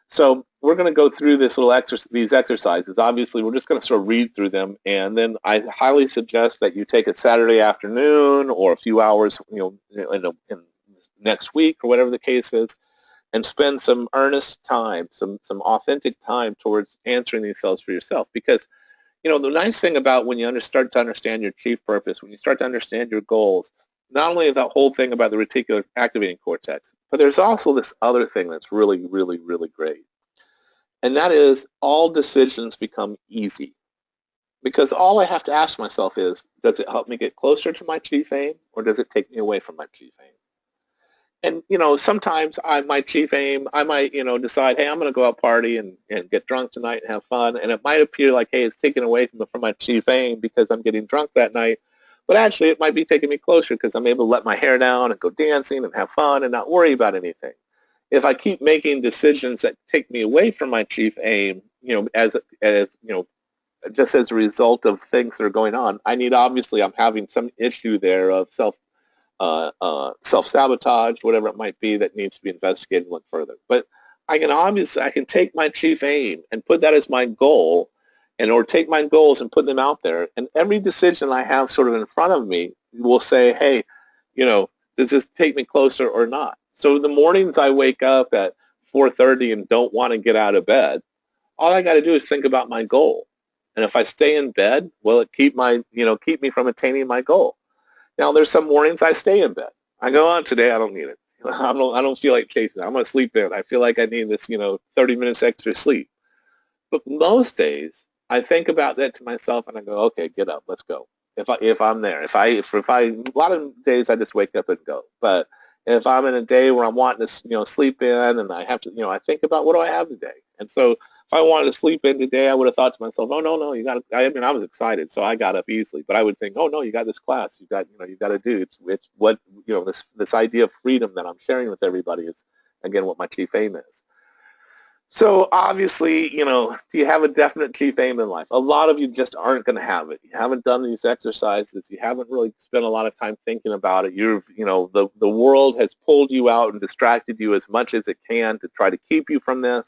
So we're going to go through these exercises. Obviously, we're just going to sort of read through them, and then I highly suggest that you take a Saturday afternoon or a few hours, in next week or whatever the case is, and spend some earnest time, some authentic time towards answering these cells for yourself. Because, the nice thing about when you start to understand your chief purpose, when you start to understand your goals, not only is that whole thing about the reticular activating cortex, but there's also this other thing that's really, really, really great. And that is all decisions become easy. Because all I have to ask myself is, does it help me get closer to my chief aim, or does it take me away from my chief aim? And, sometimes my chief aim, I might, decide, hey, I'm going to go out party and get drunk tonight and have fun. And it might appear like, hey, it's taken away from my chief aim because I'm getting drunk that night. But actually, it might be taking me closer because I'm able to let my hair down and go dancing and have fun and not worry about anything. If I keep making decisions that take me away from my chief aim, just as a result of things that are going on, I'm having some issue there of self-sabotage, whatever it might be, that needs to be investigated and looked further. But I can take my chief aim and put that as my goal, or take my goals and put them out there. And every decision I have sort of in front of me will say, hey, does this take me closer or not? So the mornings I wake up at 4:30 and don't want to get out of bed, all I got to do is think about my goal. And if I stay in bed, will it keep me from attaining my goal? Now, there's some mornings I stay in bed. I go, today I don't need it. I don't feel like chasing it. I'm going to sleep in. I feel like I need this, 30 minutes extra sleep. But most days, I think about that to myself and I go, okay, get up, let's go. If I'm there, a lot of days I just wake up and go. But if I'm in a day where I'm wanting to, sleep in, and I have to, I think about what do I have today. And so if I wanted to sleep in today, I would have thought to myself, oh, no, you got to, I was excited, so I got up easily. But I would think, oh, no, you got this class. You got to do. It's what, this idea of freedom that I'm sharing with everybody is, again, what my chief aim is. So obviously, do you have a definite chief aim in life? A lot of you just aren't going to have it. You haven't done these exercises. You haven't really spent a lot of time thinking about it. The world has pulled you out and distracted you as much as it can to try to keep you from this.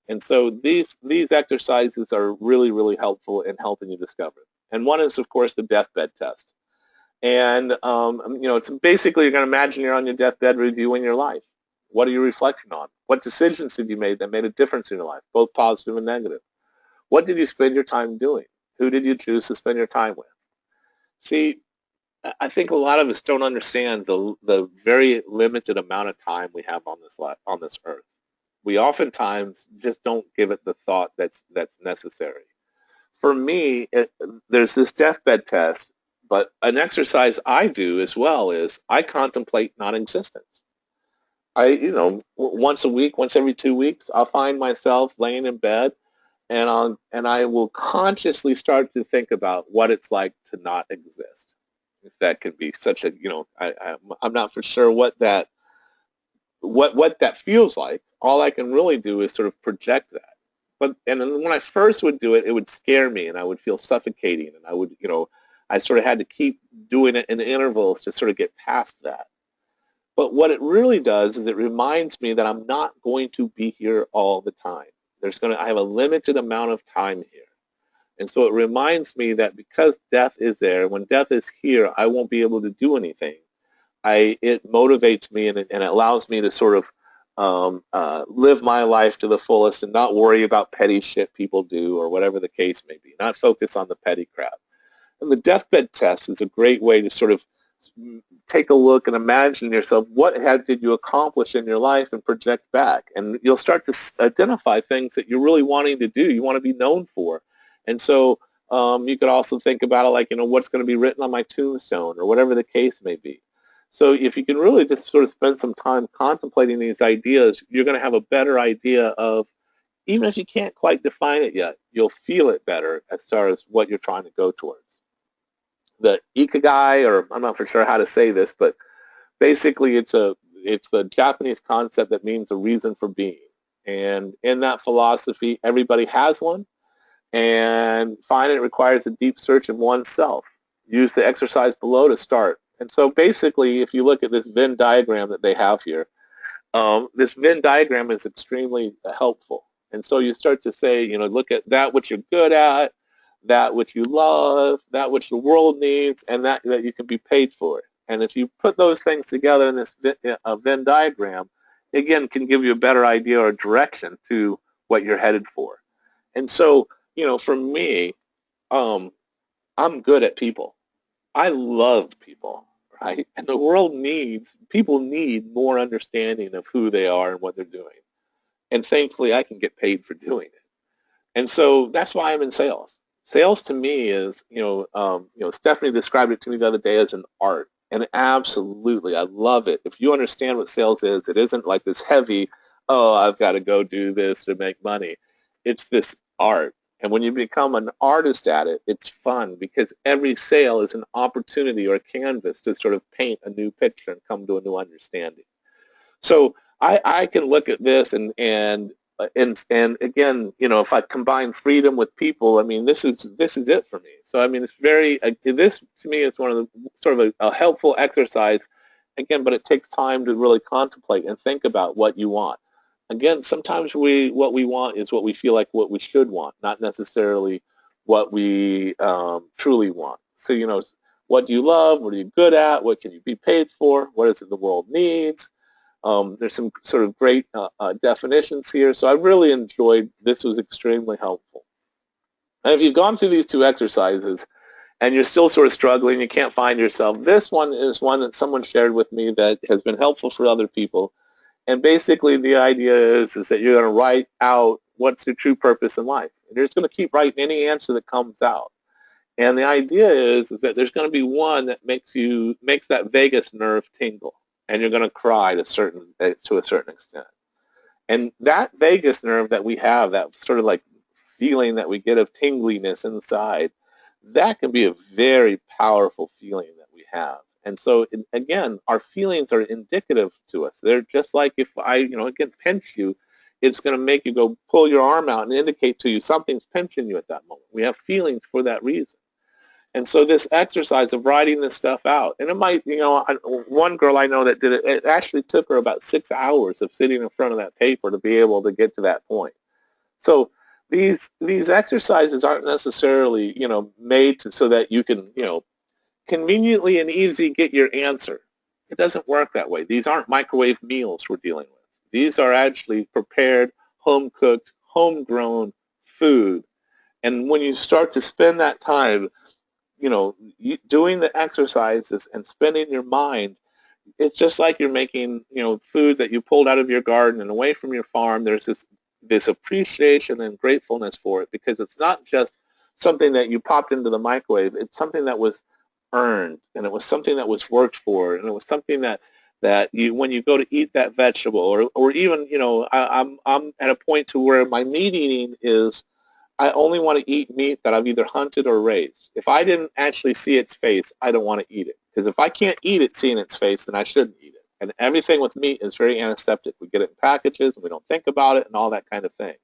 And so these exercises are really, really helpful in helping you discover it. And one is, of course, the deathbed test. And, it's basically you're going to imagine you're on your deathbed reviewing your life. What are you reflecting on? What decisions have you made that made a difference in your life, both positive and negative? What did you spend your time doing? Who did you choose to spend your time with? See, I think a lot of us don't understand the very limited amount of time we have on this earth. We oftentimes just don't give it the thought that's necessary. for me, there's this deathbed test, but an exercise I do as well is I contemplate non-existence. Once a week, once every 2 weeks, I'll find myself laying in bed, and I will consciously start to think about what it's like to not exist. If that can be such a, I'm not for sure what that feels like. All I can really do is sort of project that. And then when I first would do it, it would scare me, and I would feel suffocating, and I would, I sort of had to keep doing it in intervals to sort of get past that. But what it really does is it reminds me that I'm not going to be here all the time. I have a limited amount of time here. And so it reminds me that because death is there, when death is here, I won't be able to do anything. It motivates me, and it allows me to sort of live my life to the fullest and not worry about petty shit people do or whatever the case may be, not focus on the petty crap. And the deathbed test is a great way to sort of take a look and imagine yourself, did you accomplish in your life, and project back. And you'll start to identify things that you're really wanting to do, you want to be known for. And so you could also think about it like, what's going to be written on my tombstone or whatever the case may be. So if you can really just sort of spend some time contemplating these ideas, you're going to have a better idea of, even if you can't quite define it yet, you'll feel it better as far as what you're trying to go towards. The ikigai, or I'm not for sure how to say this, but basically it's the Japanese concept that means a reason for being. And in that philosophy, everybody has one, and finding it requires a deep search in oneself. Use the exercise below to start. And so basically, if you look at this Venn diagram that they have here, this Venn diagram is extremely helpful. And so you start to say, look at that which you're good at, that which you love, that which the world needs, and that you can be paid for. And if you put those things together in this Venn diagram, again, can give you a better idea or direction to what you're headed for. And so, for me, I'm good at people. I love people, right? And the world people need more understanding of who they are and what they're doing. And thankfully, I can get paid for doing it. And so that's why I'm in sales. Sales to me is, Stephanie described it to me the other day as an art. And absolutely, I love it. If you understand what sales is, it isn't like this heavy, I've got to go do this to make money. It's this art. And when you become an artist at it, it's fun because every sale is an opportunity or a canvas to sort of paint a new picture and come to a new understanding. So I can look at this and again, if I combine freedom with people, I mean, this is it for me. So I mean, it's this to me is one of the sort of a helpful exercise, again, but it takes time to really contemplate and think about what you want. Again, sometimes what we want is what we feel like what we should want, not necessarily what we truly want. So, what do you love? What are you good at? What can you be paid for? What is it the world needs? There's some sort of great definitions here. So I really enjoyed, this was extremely helpful. And if you've gone through these two exercises and you're still sort of struggling, you can't find yourself, this one is one that someone shared with me that has been helpful for other people. And basically the idea is that you're going to write out what's your true purpose in life. And you're just going to keep writing any answer that comes out. And the idea is that there's going to be one that makes that vagus nerve tingle. And you're going to cry to a certain extent. And that vagus nerve that we have, that sort of like feeling that we get of tingliness inside, that can be a very powerful feeling that we have. And so, again, our feelings are indicative to us. They're just like if I, again, pinch you, it's going to make you go pull your arm out and indicate to you something's pinching you at that moment. We have feelings for that reason. And so this exercise of writing this stuff out, and it might, one girl I know that did it, it actually took her about 6 hours of sitting in front of that paper to be able to get to that point. So these exercises aren't necessarily, made so that you can, conveniently and easy get your answer. It doesn't work that way. These aren't microwave meals we're dealing with. These are actually prepared, home-cooked, homegrown food. And when you start to spend that time, doing the exercises and spending your mind, it's just like you're making, food that you pulled out of your garden and away from your farm. There's this appreciation and gratefulness for it because it's not just something that you popped into the microwave. It's something that was earned, and it was something that was worked for, and it was something that you, when you go to eat that vegetable, or even, I'm at a point to where my meat eating is, I only want to eat meat that I've either hunted or raised. If I didn't actually see its face, I don't want to eat it. Because if I can't eat it seeing its face, then I shouldn't eat it. And everything with meat is very antiseptic. We get it in packages, and we don't think about it, and all that kind of thing.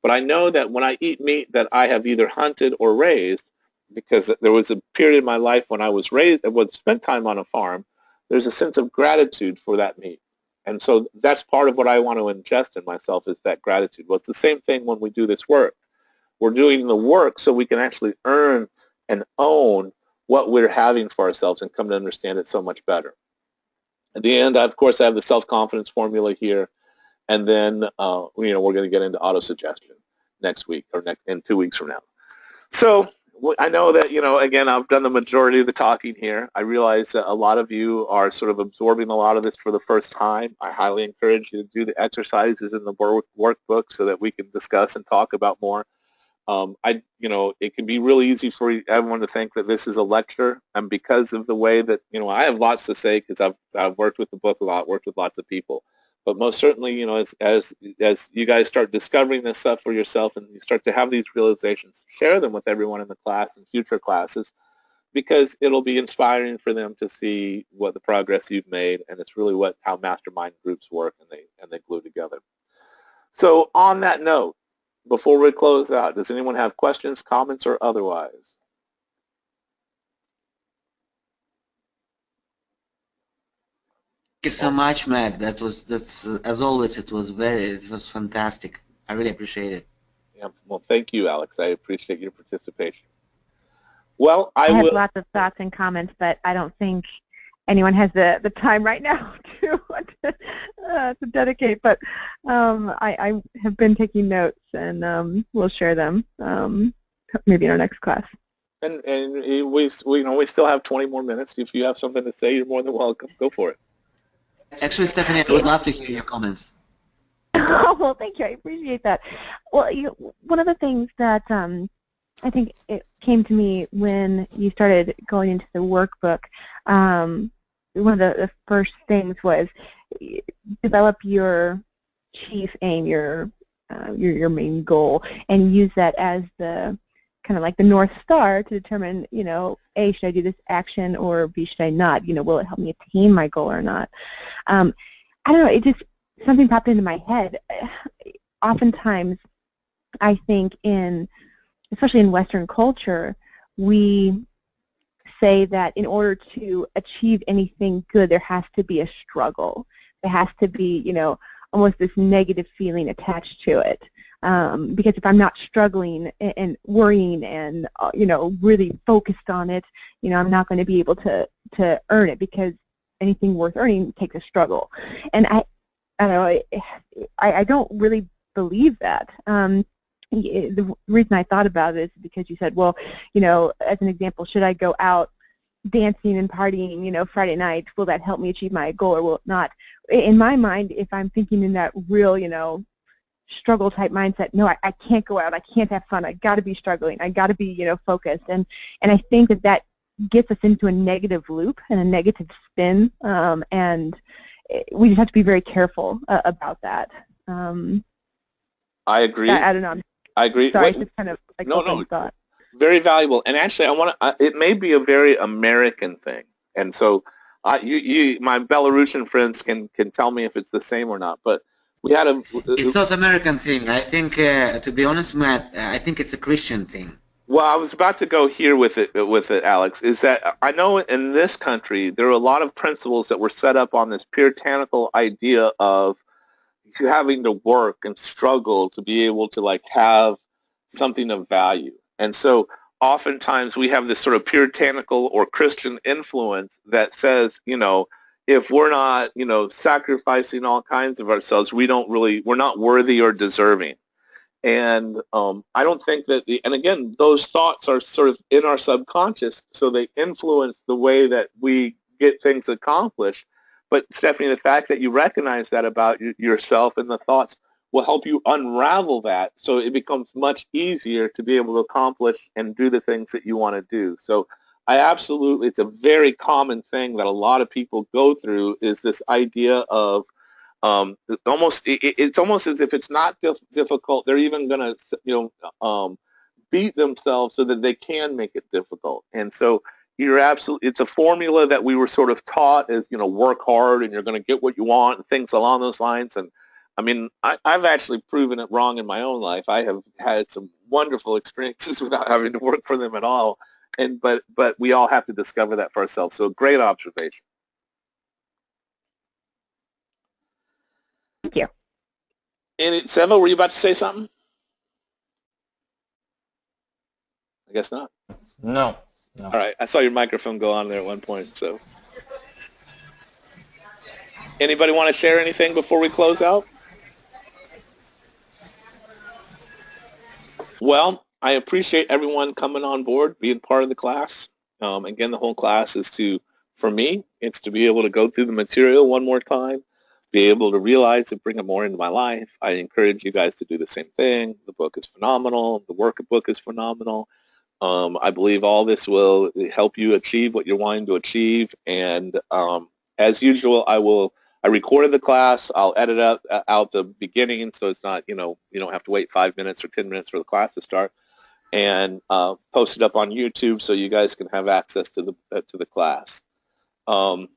But I know that when I eat meat that I have either hunted or raised, because there was a period in my life when I was raised, spent time on a farm, there's a sense of gratitude for that meat. And so that's part of what I want to ingest in myself, is that gratitude. Well, it's the same thing when we do this work. We're doing the work so we can actually earn and own what we're having for ourselves and come to understand it so much better. At the end, of course, I have the self-confidence formula here, and then we're going to get into auto-suggestion next week, or in 2 weeks from now. So I know that, again, I've done the majority of the talking here. I realize that a lot of you are sort of absorbing a lot of this for the first time. I highly encourage you to do the exercises in the workbook so that we can discuss and talk about more. It can be really easy for everyone to think that this is a lecture, and because of the way that, I have lots to say because I've worked with the book a lot, worked with lots of people. But most certainly, as you guys start discovering this stuff for yourself and you start to have these realizations, share them with everyone in the class and future classes, because it'll be inspiring for them to see what the progress you've made, and it's really how mastermind groups work, and they glue together. So on that note, before we close out, does anyone have questions, comments, or otherwise? Thank you so much, Matt. That's as always, it was fantastic. I really appreciate it. Yeah, well, thank you, Alex. I appreciate your participation. Well, I have lots of thoughts and comments, but I don't think anyone has the time right now to dedicate. But I have been taking notes, and we'll share them maybe in our next class. And we still have 20 more minutes. If you have something to say, you're more than welcome. Go for it. Actually, Stephanie, I would love to hear your comments. Oh, well, thank you. I appreciate that. Well, one of the things that I think it came to me when you started going into the workbook, one of the first things was develop your chief aim, your main goal, and use that as the kind of like the North Star to determine, A, should I do this action, or B, should I not? Will it help me attain my goal or not? I don't know, it just, something popped into my head. Oftentimes, I think especially in Western culture, we say that in order to achieve anything good, there has to be a struggle. There has to be, almost this negative feeling attached to it. Because if I'm not struggling and worrying and, really focused on it, I'm not going to be able to earn it, because anything worth earning takes a struggle. And I don't know, I don't really believe that. The reason I thought about it is because you said, well, as an example, should I go out dancing and partying, Friday night? Will that help me achieve my goal, or will it not? In my mind, if I'm thinking in that real, struggle type mindset, no, I can't go out, I can't have fun, I got to be struggling, I got to be, focused, and I think that gets us into a negative loop and a negative spin, and we just have to be very careful about that. I agree. I don't know. I agree. Sorry, it's just kind of like no, thought. Very valuable. And actually, it may be a very American thing. And so, my Belarusian friends can tell me if it's the same or not. But we had It's not American thing. I think, to be honest, Matt, I think it's a Christian thing. Well, I was about to go here with it, Alex, is that I know in this country there are a lot of principles that were set up on this puritanical idea of you having to work and struggle to be able to have something of value. And so oftentimes we have this sort of puritanical or Christian influence that says, if we're not, sacrificing all kinds of ourselves, we're not worthy or deserving. And I don't think that, and again, those thoughts are sort of in our subconscious, so they influence the way that we get things accomplished. But Stephanie, the fact that you recognize that about yourself and the thoughts, will help you unravel that so it becomes much easier to be able to accomplish and do the things that you want to do. So I absolutely, it's a very common thing that a lot of people go through is this idea of it's almost as if it's not difficult, they're even going to, beat themselves so that they can make it difficult. And so you're absolutely, it's a formula that we were sort of taught as, work hard and you're going to get what you want and things along those lines. And I mean, I've actually proven it wrong in my own life. I have had some wonderful experiences without having to work for them at all. But we all have to discover that for ourselves. So great observation. Thank you. And Seva, were you about to say something? I guess not. No. All right. I saw your microphone go on there at one point. So, anybody want to share anything before we close out? Well, I appreciate everyone coming on board, being part of the class. Again, the whole class is for me, it's to be able to go through the material one more time, be able to realize and bring it more into my life. I encourage you guys to do the same thing. The book is phenomenal. The workbook is phenomenal. I believe all this will help you achieve what you're wanting to achieve. And as usual, I recorded the class. I'll edit out the beginning so it's not, you don't have to wait 5 minutes or 10 minutes for the class to start. And post it up on YouTube so you guys can have access to the class. On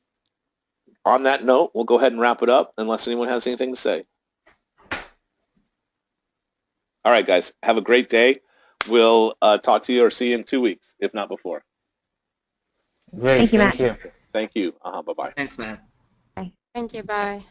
that note, we'll go ahead and wrap it up unless anyone has anything to say. All right, guys. Have a great day. We'll talk to you or see you in 2 weeks, if not before. Great. Thank you, Matt. Thank you. Thank you. Bye-bye. Thanks, man. Thank you. Bye.